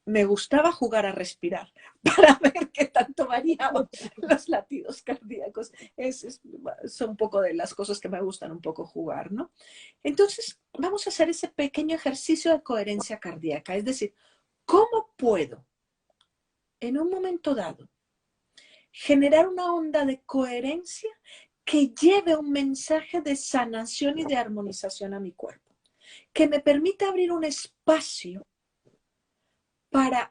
me gustaba jugar a respirar para ver qué tanto variaban los latidos cardíacos. Son un poco de las cosas que me gustan un poco jugar, ¿no? Entonces, vamos a hacer ese pequeño ejercicio de coherencia cardíaca. Es decir, ¿cómo puedo, en un momento dado, generar una onda de coherencia que lleve un mensaje de sanación y de armonización a mi cuerpo? Que me permita abrir un espacio para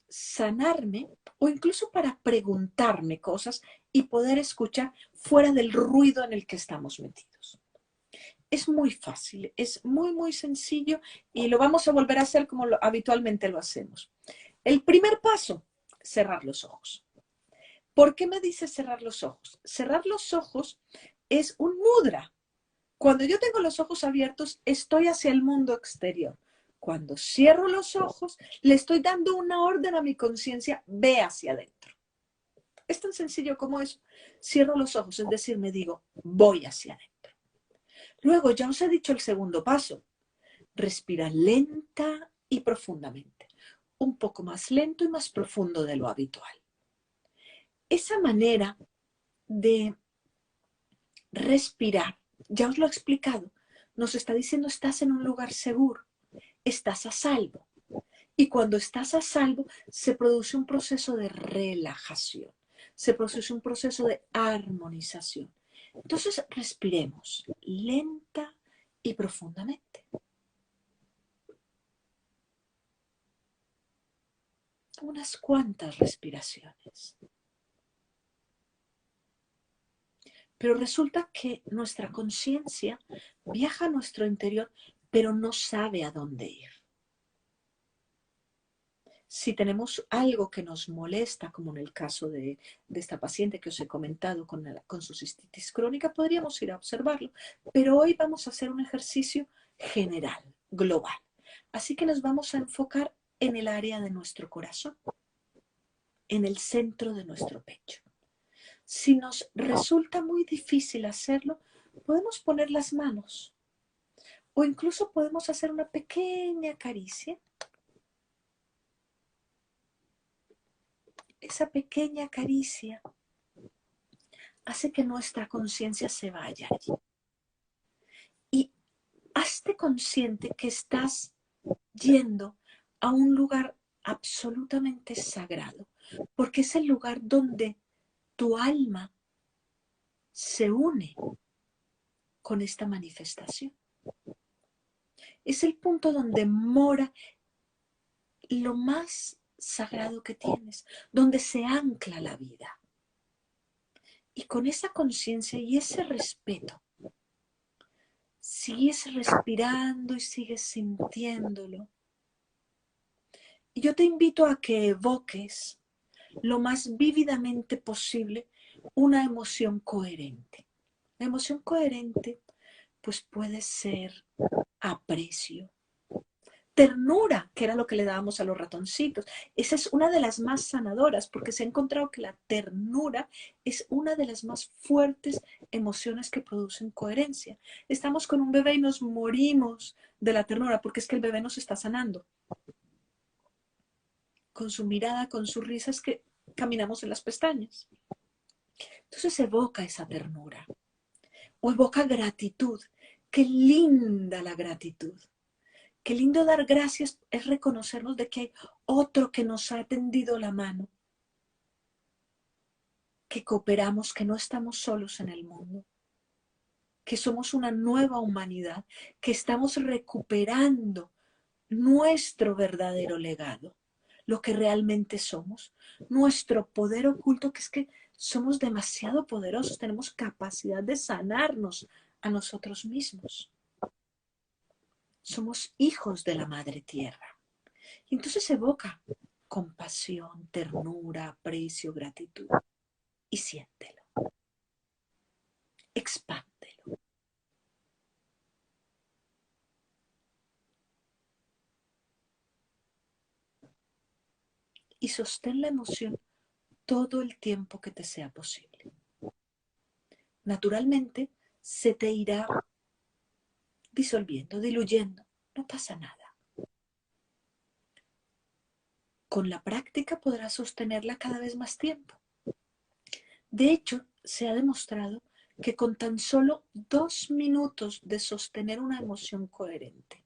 sanarme o incluso para preguntarme cosas y poder escuchar fuera del ruido en el que estamos metidos. Es muy fácil, es muy, muy sencillo y lo vamos a volver a hacer como habitualmente lo hacemos. El primer paso, cerrar los ojos. ¿Por qué me dice cerrar los ojos? Cerrar los ojos es un mudra. Cuando yo tengo los ojos abiertos, estoy hacia el mundo exterior. Cuando cierro los ojos, le estoy dando una orden a mi conciencia, ve hacia adentro. Es tan sencillo como eso. Cierro los ojos, es decir, me digo, voy hacia adentro. Luego, ya os he dicho el segundo paso. Respira lenta y profundamente. Un poco más lento y más profundo de lo habitual. Esa manera de respirar, ya os lo he explicado, nos está diciendo estás en un lugar seguro, estás a salvo. Y cuando estás a salvo, se produce un proceso de relajación, se produce un proceso de armonización. Entonces, respiremos lenta y profundamente. Unas cuantas respiraciones. Pero resulta que nuestra conciencia viaja a nuestro interior, pero no sabe a dónde ir. Si tenemos algo que nos molesta, como en el caso de esta paciente que os he comentado con su cistitis crónica, podríamos ir a observarlo. Pero hoy vamos a hacer un ejercicio general, global. Así que nos vamos a enfocar en el área de nuestro corazón, en el centro de nuestro pecho. Si nos resulta muy difícil hacerlo, podemos poner las manos o incluso podemos hacer una pequeña caricia. Esa pequeña caricia hace que nuestra conciencia se vaya allí. Y hazte consciente que estás yendo a un lugar absolutamente sagrado, porque es el lugar donde tu alma se une con esta manifestación. Es el punto donde mora lo más sagrado que tienes, donde se ancla la vida. Y con esa conciencia y ese respeto, sigues respirando y sigues sintiéndolo. Y yo te invito a que evoques lo más vívidamente posible una emoción coherente. La emoción coherente, pues puede ser aprecio, ternura, que era lo que le dábamos a los ratoncitos. Esa es una de las más sanadoras, porque se ha encontrado que la ternura es una de las más fuertes emociones que producen coherencia. Estamos con un bebé y nos morimos de la ternura, porque es que el bebé nos está sanando. Con su mirada, con su risa, es que caminamos en las pestañas. Entonces evoca esa ternura. O evoca gratitud. Qué linda la gratitud. Qué lindo dar gracias es reconocernos de que hay otro que nos ha tendido la mano, que cooperamos, que no estamos solos en el mundo. que somos una nueva humanidad, que estamos recuperando nuestro verdadero legado, lo que realmente somos, nuestro poder oculto, que es que somos demasiado poderosos, tenemos capacidad de sanarnos a nosotros mismos. Somos hijos de la Madre Tierra. Y entonces evoca compasión, ternura, aprecio, gratitud y siéntelo, expándelo. Y sostén la emoción todo el tiempo que te sea posible. Naturalmente se te irá disolviendo, diluyendo, no pasa nada. Con la práctica podrás sostenerla cada vez más tiempo. De hecho, se ha demostrado que con tan solo 2 minutos de sostener una emoción coherente,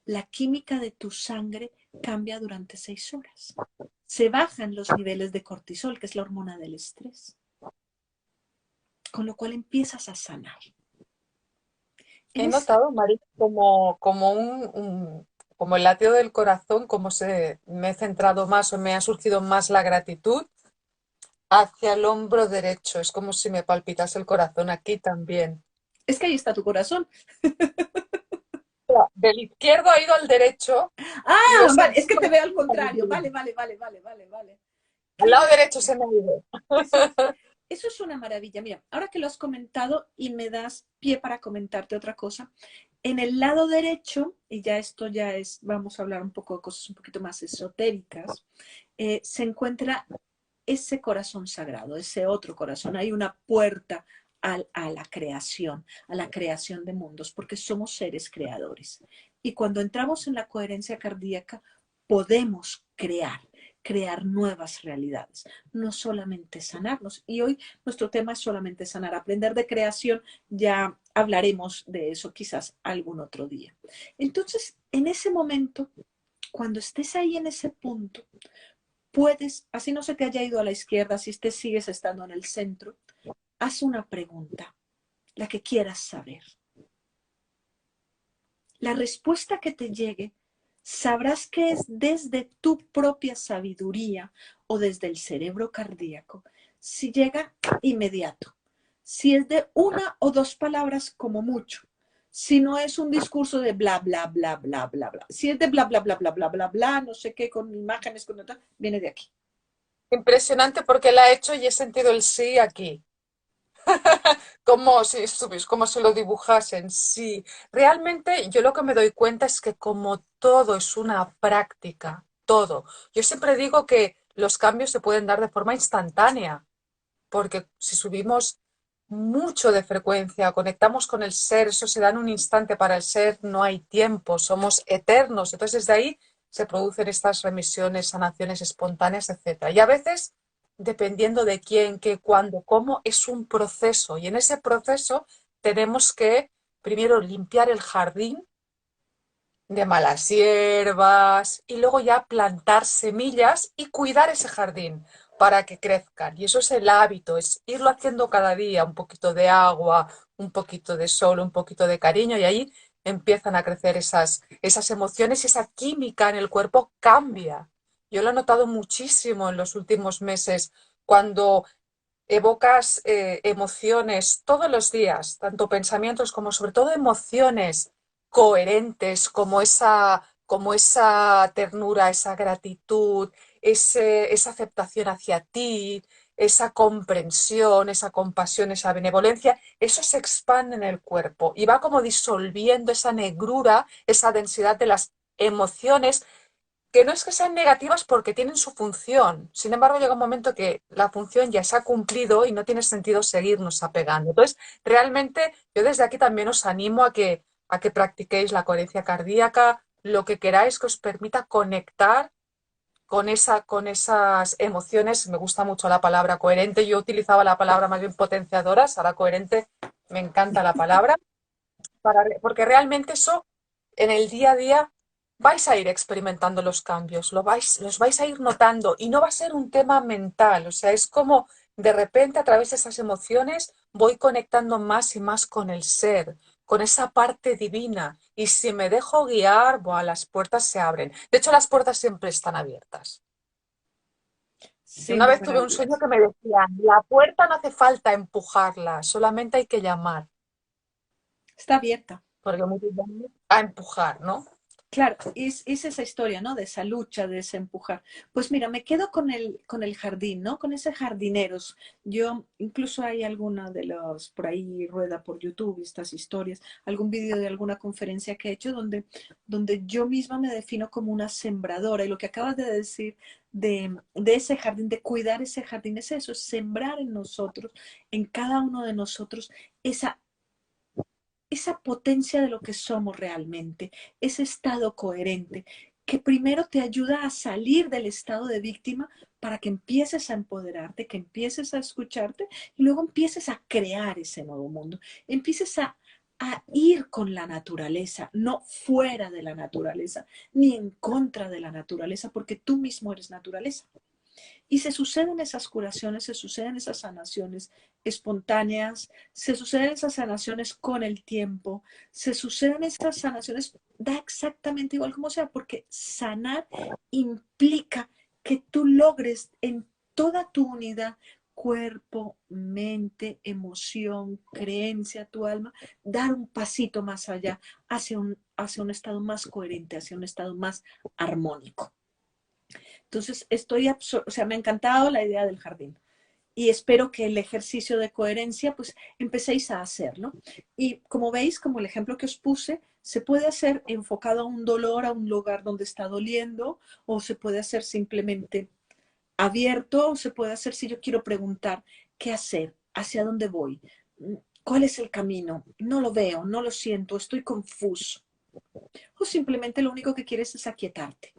la química de tu sangre cambia durante 6 horas. Se bajan los niveles de cortisol, que es la hormona del estrés, con lo cual empiezas a sanar. He Es, notado, Mari, como como el latido del corazón, me he centrado más o me ha surgido más la gratitud hacia el hombro derecho. Es como si me palpitase el corazón aquí también. es que ahí está tu corazón. Del izquierdo ha ido al derecho y lo he Ah, vale, es que sentido te veo al aquí. contrario. Vale, vale, vale, vale, vale, vale. Al Qué lado derecho maravilla. se me ha ido. Eso, eso es una maravilla. Mira, ahora que lo has comentado y me das pie para comentarte otra cosa, en el lado derecho, y ya esto ya es, vamos a hablar un poco de cosas un poquito más esotéricas, se encuentra ese corazón sagrado, ese otro corazón. Hay una puerta a la creación de mundos, porque somos seres creadores. Y cuando entramos en la coherencia cardíaca, podemos crear nuevas realidades, no solamente sanarnos. Y hoy nuestro tema es solamente sanar, aprender de creación, ya hablaremos de eso quizás algún otro día. Entonces, en ese momento, cuando estés ahí en ese punto, puedes, así no se te haya ido a la izquierda, si te sigues estando en el centro, haz una pregunta, la que quieras saber. La respuesta que te llegue, sabrás que es desde tu propia sabiduría o desde el cerebro cardíaco. Si llega inmediato, si es de una o dos palabras como mucho, si no es un discurso de bla, bla, bla, bla, bla, bla. Si es de bla, bla, bla, bla, bla, bla, bla, no sé qué, con imágenes, con tal, viene de aquí. Impresionante porque la he hecho y he sentido el sí aquí. Como si lo dibujasen. Sí, realmente yo lo que me doy cuenta es que como todo es una práctica, todo. Yo siempre digo que los cambios se pueden dar de forma instantánea, porque si subimos mucho de frecuencia, conectamos con el ser, eso se da en un instante para el ser, no hay tiempo, somos eternos. Entonces desde ahí se producen estas remisiones, sanaciones espontáneas, etcétera. Y a veces, dependiendo de quién, qué, cuándo, cómo, es un proceso. Y en ese proceso tenemos que primero limpiar el jardín de malas hierbas y luego ya plantar semillas y cuidar ese jardín para que crezcan. Y eso es el hábito, es irlo haciendo cada día, un poquito de agua, un poquito de sol, un poquito de cariño y ahí empiezan a crecer esas emociones y esa química en el cuerpo cambia. Yo lo he notado muchísimo en los últimos meses cuando evocas emociones todos los días, tanto pensamientos como sobre todo emociones coherentes, como esa ternura, esa gratitud, esa aceptación hacia ti, esa comprensión, esa compasión, esa benevolencia, eso se expande en el cuerpo y va como disolviendo esa negrura, esa densidad de las emociones que no es que sean negativas porque tienen su función. Sin embargo, llega un momento que la función ya se ha cumplido y no tiene sentido seguirnos apegando. Entonces, realmente yo desde aquí también os animo a que practiquéis la coherencia cardíaca, lo que queráis que os permita conectar con esas emociones. Me gusta mucho la palabra coherente. Yo utilizaba la palabra más bien potenciadoras, ahora coherente me encanta la palabra porque realmente eso en el día a día vais a ir experimentando los cambios, los vais a ir notando y no va a ser un tema mental, o sea, es como de repente a través de esas emociones voy conectando más y más con el ser, con esa parte divina. Y si me dejo guiar, buah, las puertas se abren. De hecho, las puertas siempre están abiertas. Y una Siempre vez están tuve un sueño abiertas. que me decían, la puerta no hace falta empujarla, solamente hay que llamar, Está abierta. porque muchos llaman a empujar, ¿no? Claro, es esa historia, ¿no? De esa lucha, de ese empujar. Pues mira, me quedo con el jardín, ¿no? Con ese jardineros. Yo, incluso hay alguna de los, por ahí rueda por YouTube estas historias, algún vídeo de alguna conferencia que he hecho donde yo misma me defino como una sembradora. Y lo que acabas de decir de ese jardín, de cuidar ese jardín, es eso, es sembrar en nosotros, en cada uno de nosotros, esa esa potencia de lo que somos realmente, ese estado coherente, que primero te ayuda a salir del estado de víctima para que empieces a empoderarte, que empieces a escucharte y luego empieces a crear ese nuevo mundo, empieces a ir con la naturaleza, no fuera de la naturaleza, ni en contra de la naturaleza, porque tú mismo eres naturaleza. Y se suceden esas curaciones, se suceden esas sanaciones espontáneas, se suceden esas sanaciones con el tiempo, se suceden esas sanaciones, da exactamente igual como sea, porque sanar implica que tú logres en toda tu unidad, cuerpo, mente, emoción, creencia, tu alma, dar un pasito más allá hacia un estado más coherente, hacia un estado más armónico. Entonces, o sea, me ha encantado la idea del jardín y espero que el ejercicio de coherencia, pues empecéis a hacerlo. Y como veis, como el ejemplo que os puse, se puede hacer enfocado a un dolor, a un lugar donde está doliendo, o se puede hacer simplemente abierto, o se puede hacer si yo quiero preguntar qué hacer, hacia dónde voy, cuál es el camino, no lo veo, no lo siento, estoy confuso. O simplemente lo único que quieres es aquietarte.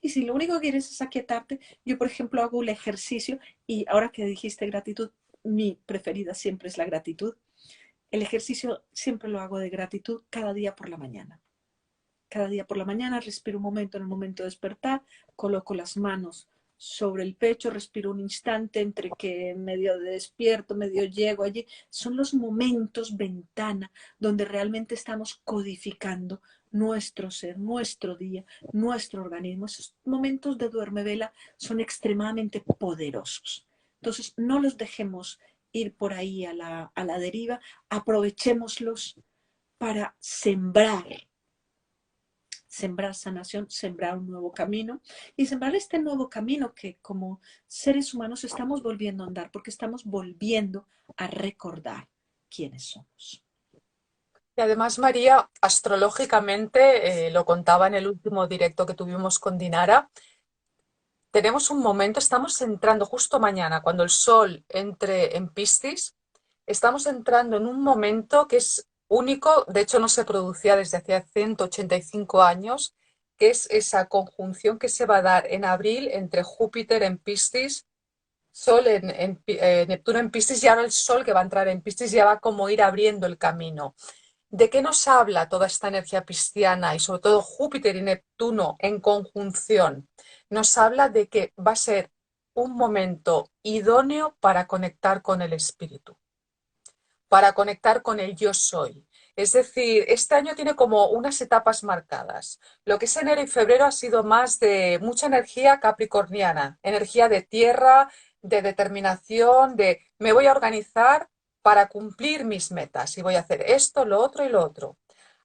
Y si lo único que quieres es aquietarte, yo por ejemplo hago el ejercicio y ahora que dijiste gratitud, mi preferida siempre es la gratitud. El ejercicio siempre lo hago de gratitud cada día por la mañana. Cada día por la mañana respiro un momento en el momento de despertar, coloco las manos sobre el pecho, respiro un instante entre que medio despierto, medio llego allí. Son los momentos ventana donde realmente estamos codificando nuestro ser, nuestro día, nuestro organismo. Esos momentos de duerme vela son extremadamente poderosos. Entonces, no los dejemos ir por ahí a la deriva, aprovechémoslos para sembrar sanación, sembrar un nuevo camino y sembrar este nuevo camino que como seres humanos estamos volviendo a andar porque estamos volviendo a recordar quiénes somos. Y además, María, astrológicamente, lo contaba en el último directo que tuvimos con Dinara, tenemos un momento, estamos entrando justo mañana, cuando el sol entre en Piscis, estamos entrando en un momento que es único, de hecho no se producía desde hacía 185 años, que es esa conjunción que se va a dar en abril entre Júpiter en Piscis, Sol Neptuno en Piscis y ahora el Sol que va a entrar en Piscis ya va como ir abriendo el camino. ¿De qué nos habla toda esta energía pisciana y sobre todo Júpiter y Neptuno en conjunción? Nos habla de que va a ser un momento idóneo para conectar con el espíritu, para conectar con el yo soy. Es decir, este año tiene como unas etapas marcadas. Lo que es enero y febrero ha sido más de mucha energía capricorniana, energía de tierra, de determinación, de me voy a organizar para cumplir mis metas y voy a hacer esto, lo otro y lo otro.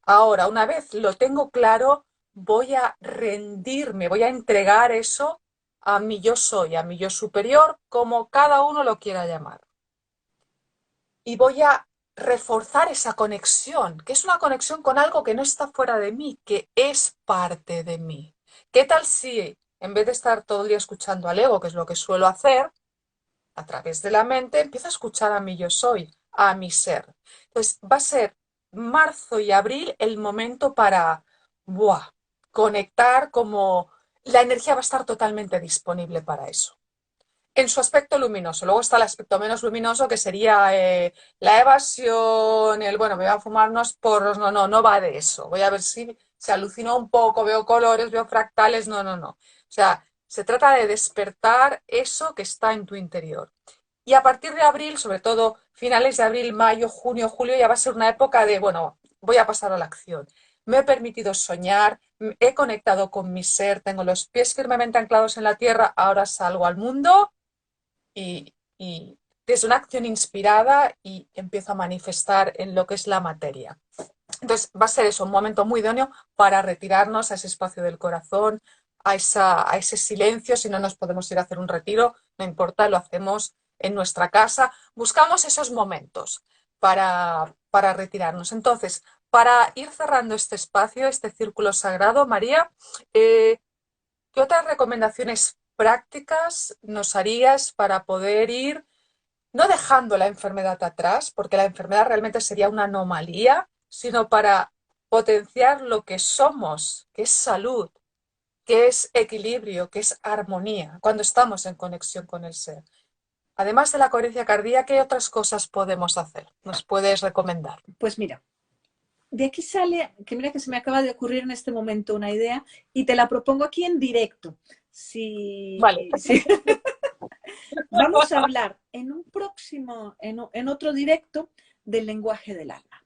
Ahora, una vez lo tengo claro, voy a rendirme, voy a entregar eso a mi yo soy, a mi yo superior, como cada uno lo quiera llamar y voy a reforzar esa conexión, que es una conexión con algo que no está fuera de mí, que es parte de mí. ¿Qué tal si, en vez de estar todo el día escuchando al ego, que es lo que suelo hacer, a través de la mente, empiezo a escuchar a mi yo soy, a mi ser? Entonces, va a ser marzo y abril el momento para, ¡buah!, conectar como la energía va a estar totalmente disponible para eso en su aspecto luminoso. Luego está el aspecto menos luminoso, que sería la evasión, el, bueno, me voy a fumar unos porros, no, no, no va de eso. Voy a ver si se alucinó un poco, veo colores, veo fractales, no, no, no. O sea, se trata de despertar eso que está en tu interior. Y a partir de abril, sobre todo finales de abril, mayo, junio, julio ya va a ser una época de, bueno, voy a pasar a la acción. Me he permitido soñar, he conectado con mi ser, tengo los pies firmemente anclados en la tierra, ahora salgo al mundo y desde una acción inspirada y empiezo a manifestar en lo que es la materia. Entonces va a ser eso, un momento muy idóneo para retirarnos a ese espacio del corazón, a ese silencio. Si no nos podemos ir a hacer un retiro, no importa, lo hacemos en nuestra casa. Buscamos esos momentos para retirarnos. Entonces, para ir cerrando este espacio, este círculo sagrado, María, eh, ¿qué otras recomendaciones prácticas nos harías para poder ir no dejando la enfermedad atrás, porque la enfermedad realmente sería una anomalía, sino para potenciar lo que somos, que es salud, que es equilibrio, que es armonía, cuando estamos en conexión con el ser? Además de la coherencia cardíaca, ¿qué otras cosas podemos hacer? ¿Nos puedes recomendar? Pues mira, de aquí sale, que mira que se me acaba de ocurrir en este momento una idea y te la propongo aquí en directo. Vale. Si vamos a hablar en un próximo, en otro directo del lenguaje del alma,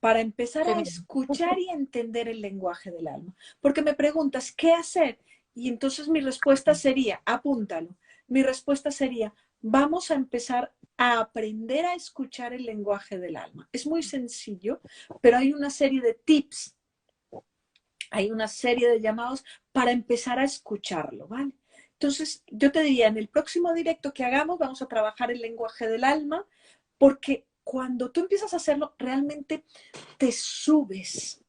para empezar Qué a bien. escuchar y entender el lenguaje del alma. Porque me preguntas, ¿qué hacer? Y entonces mi respuesta sería, apúntalo, mi respuesta sería, vamos a empezar a aprender a escuchar el lenguaje del alma. Es muy sencillo, pero hay una serie de tips, hay una serie de llamados para empezar a escucharlo, ¿vale? Entonces, yo te diría, en el próximo directo que hagamos, vamos a trabajar el lenguaje del alma, porque cuando tú empiezas a hacerlo, realmente te subes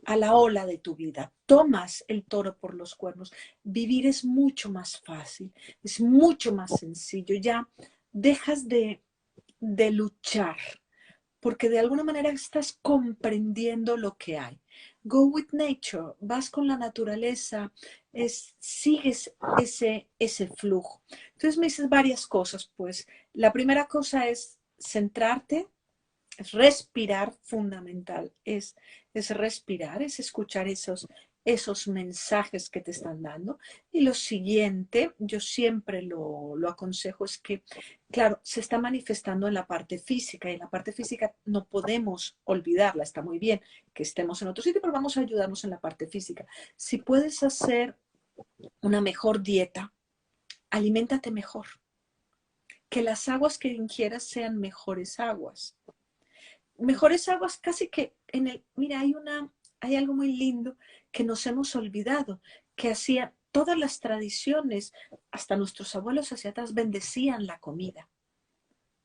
a la ola de tu vida, tomas el toro por los cuernos. Vivir es mucho más fácil, es mucho más sencillo. Ya dejas de luchar, porque de alguna manera estás comprendiendo lo que hay. Go with nature, vas con la naturaleza, sigues ese flujo. Entonces me dices varias cosas, pues la primera cosa es centrarte, es respirar, fundamental, es respirar, es escuchar esos mensajes que te están dando. Y lo siguiente, yo siempre lo aconsejo, es que, claro, se está manifestando en la parte física y en la parte física no podemos olvidarla, está muy bien que estemos en otro sitio, pero vamos a ayudarnos en la parte física. Si puedes hacer una mejor dieta, aliméntate mejor, que las aguas que ingieras sean mejores aguas casi que mira, hay algo muy lindo que nos hemos olvidado, que hacía todas las tradiciones, hasta nuestros abuelos hacia atrás bendecían la comida.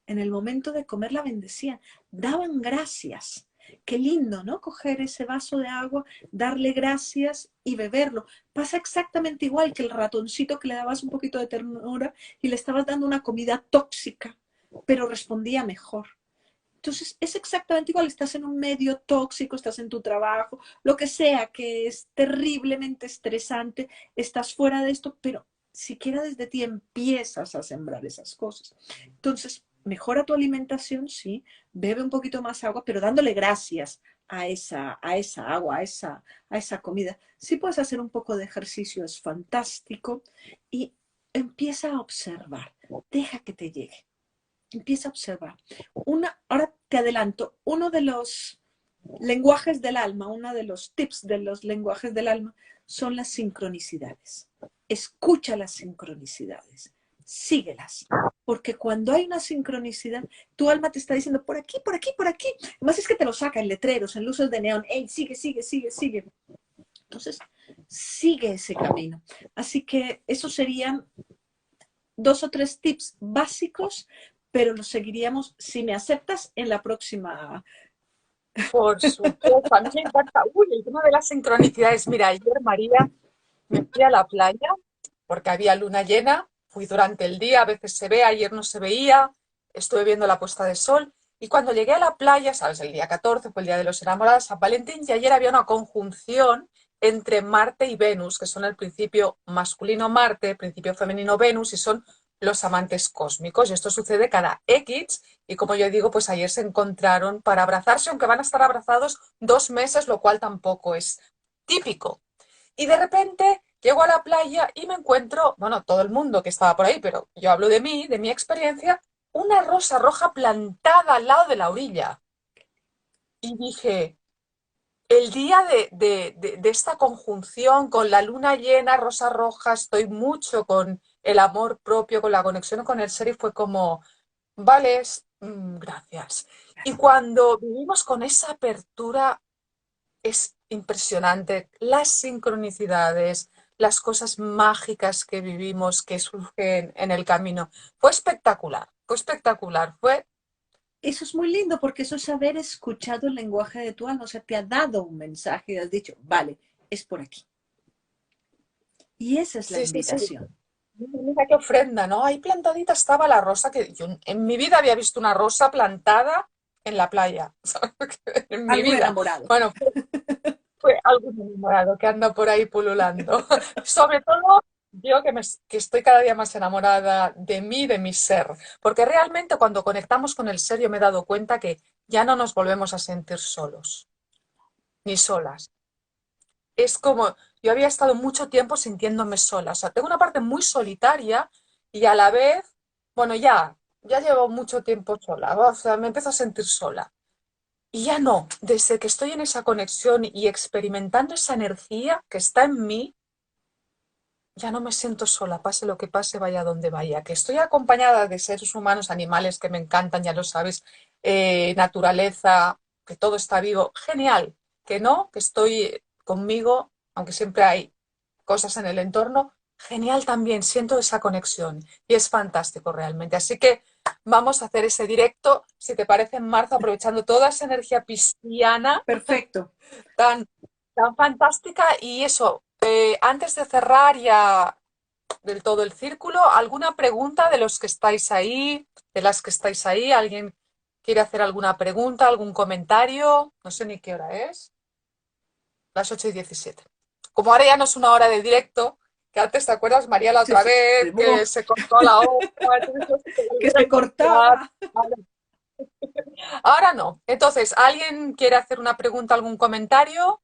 En el momento de comer la bendecían, daban gracias. Qué lindo, ¿no? Coger ese vaso de agua, darle gracias y beberlo. Pasa exactamente igual que el ratoncito que le dabas un poquito de ternura y le estabas dando una comida tóxica, pero respondía mejor. Entonces, es exactamente igual, estás en un medio tóxico, estás en tu trabajo, lo que sea, que es terriblemente estresante, estás fuera de esto, pero siquiera desde ti empiezas a sembrar esas cosas. Entonces, mejora tu alimentación, sí, bebe un poquito más agua, pero dándole gracias a esa agua, a esa comida. Si puedes hacer un poco de ejercicio, es fantástico, y empieza a observar, deja que te llegue. Empieza a observar. Ahora te adelanto, uno de los lenguajes del alma, uno de los tips de los lenguajes del alma son las sincronicidades. Escucha las sincronicidades, síguelas, porque cuando hay una sincronicidad, tu alma te está diciendo por aquí, por aquí, por aquí. Además es que te lo saca en letreros, en luces de neón. ¡Ey, sigue, sigue, sigue, sigue! Entonces, sigue ese camino. Así que esos serían 2 o 3 tips básicos, pero los seguiríamos, si me aceptas, en la próxima. Por supuesto, a mí me encanta. Uy, el tema de las sincronicidades. Mira, ayer, María, me fui a la playa porque había luna llena, fui durante el día, a veces se ve, ayer no se veía, estuve viendo la puesta de sol y cuando llegué a la playa, sabes, el día 14 fue el día de los enamorados, San Valentín, y ayer había una conjunción entre Marte y Venus, que son el principio masculino Marte, principio femenino Venus, y son los amantes cósmicos. Y esto sucede cada X, y como yo digo, pues ayer se encontraron para abrazarse, aunque van a estar abrazados 2 meses, lo cual tampoco es típico. Y de repente llego a la playa y me encuentro, bueno, todo el mundo que estaba por ahí, pero yo hablo de mí, de mi experiencia, una rosa roja plantada al lado de la orilla. Y dije, el día de esta conjunción con la luna llena, rosa roja, estoy mucho con el amor propio, con la conexión con el ser y fue como, vale, gracias. Y cuando vivimos con esa apertura, es impresionante las sincronicidades, las cosas mágicas que vivimos, que surgen en el camino. Fue espectacular, fue Eso es muy lindo porque eso es haber escuchado el lenguaje de tu alma, o sea, te ha dado un mensaje y has dicho, vale, es por aquí. Y esa es la sí, sí, sí. invitación. Mira qué ofrenda, ¿no? Ahí plantadita estaba la rosa que yo en mi vida había visto una rosa plantada en la playa. ¿Sabes? En mi Algún vida. enamorado. Bueno, fue algún enamorado que anda por ahí pululando. Sobre todo yo que estoy cada día más enamorada de mí, de mi ser. Porque realmente cuando conectamos con el ser, yo me he dado cuenta que ya no nos volvemos a sentir solos, ni solas. Es como, yo había estado mucho tiempo sintiéndome sola. O sea, tengo una parte muy solitaria y a la vez, bueno, ya llevo mucho tiempo sola. O sea, me empiezo a sentir sola. Y ya no, desde que estoy en esa conexión y experimentando esa energía que está en mí, ya no me siento sola, pase lo que pase, vaya donde vaya. Que estoy acompañada de seres humanos, animales que me encantan, ya lo sabes, naturaleza, que todo está vivo. Genial. Que no, que estoy conmigo, aunque siempre hay cosas en el entorno. Genial también, siento esa conexión y es fantástico realmente. Así que vamos a hacer ese directo, si te parece, en marzo, aprovechando toda esa energía pisciana Perfecto. tan, tan fantástica. Y eso, antes de cerrar ya del todo el círculo, ¿alguna pregunta de los que estáis ahí, de las que estáis ahí? ¿Alguien quiere hacer alguna pregunta, algún comentario? No sé ni qué hora es. Las 8:17. Como ahora ya no es una hora de directo, que antes, ¿te acuerdas, María, la Sí, otra sí, vez, que se cortó la hora, entonces se que volvió a se iniciar? cortaba. Vale. Ahora no. Entonces, ¿alguien quiere hacer una pregunta, algún comentario?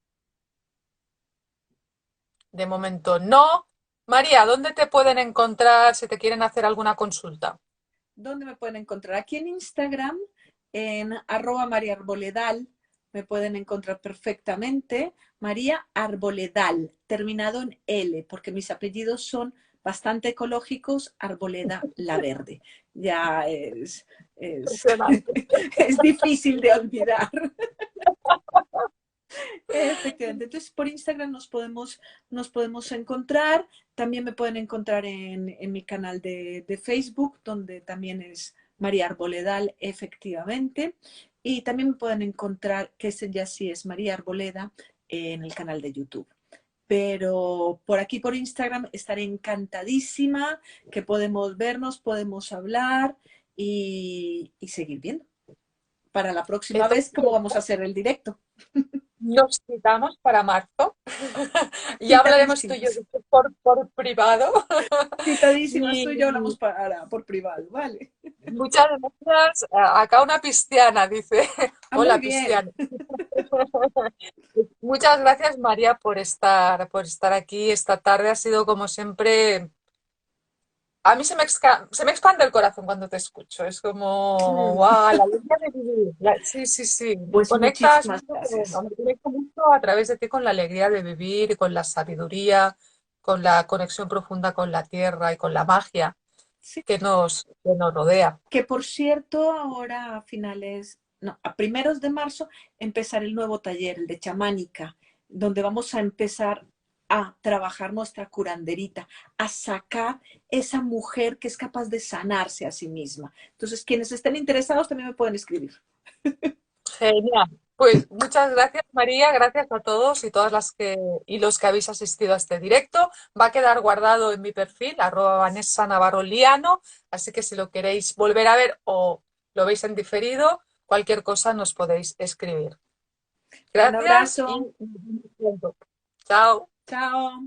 De momento no. María, ¿dónde te pueden encontrar si te quieren hacer alguna consulta? ¿Dónde me pueden encontrar? Aquí en Instagram, en @mariarboledal, me pueden encontrar perfectamente. María Arboledal, terminado en L, porque mis apellidos son bastante ecológicos, Arboleda la Verde. Ya es, Impresionante. es difícil de olvidar. Efectivamente. Entonces, por Instagram nos podemos encontrar. También me pueden encontrar en mi canal de Facebook, donde también es María Arboledal, efectivamente. Y también me pueden encontrar, que ese ya sí es María Arboleda, en el canal de YouTube. Pero por aquí, por Instagram, estaré encantadísima, que podemos vernos, podemos hablar y seguir viendo. Para la próxima vez, ¿cómo Entonces, vamos a hacer el directo? nos citamos para marzo. Ya hablaremos tú y yo Citadísimas. por privado. Citadísimas, tú y yo hablamos Y por privado, ¿vale? muchas gracias. Acá una pistiana, dice. Ah, muy Hola, bien. pistiana. Muchas gracias, María, por estar aquí esta tarde. Ha sido como siempre. A mí se me expande el corazón cuando te escucho. Es como, Mm, wow, la alegría de vivir. Sí, sí, sí. Pues Conectas muchísimas mucho gracias. me conecto mucho a través de ti con la alegría de vivir, con la sabiduría, con la conexión profunda con la tierra y con la magia Sí, que nos rodea. que por cierto, ahora a finales, no, a primeros de marzo, empezar el nuevo taller, el de chamánica, donde vamos a empezar a trabajar nuestra curanderita, a sacar esa mujer que es capaz de sanarse a sí misma. Entonces, quienes estén interesados también me pueden escribir. Genial. Pues muchas gracias, María. Gracias a todos y todas las y los que habéis asistido a este directo. Va a quedar guardado en mi perfil, @Vanessa Navarro Liano. Así que si lo queréis volver a ver o lo veis en diferido, cualquier cosa nos podéis escribir. Un Gracias y abrazo. nos vemos pronto. Chao. Chao.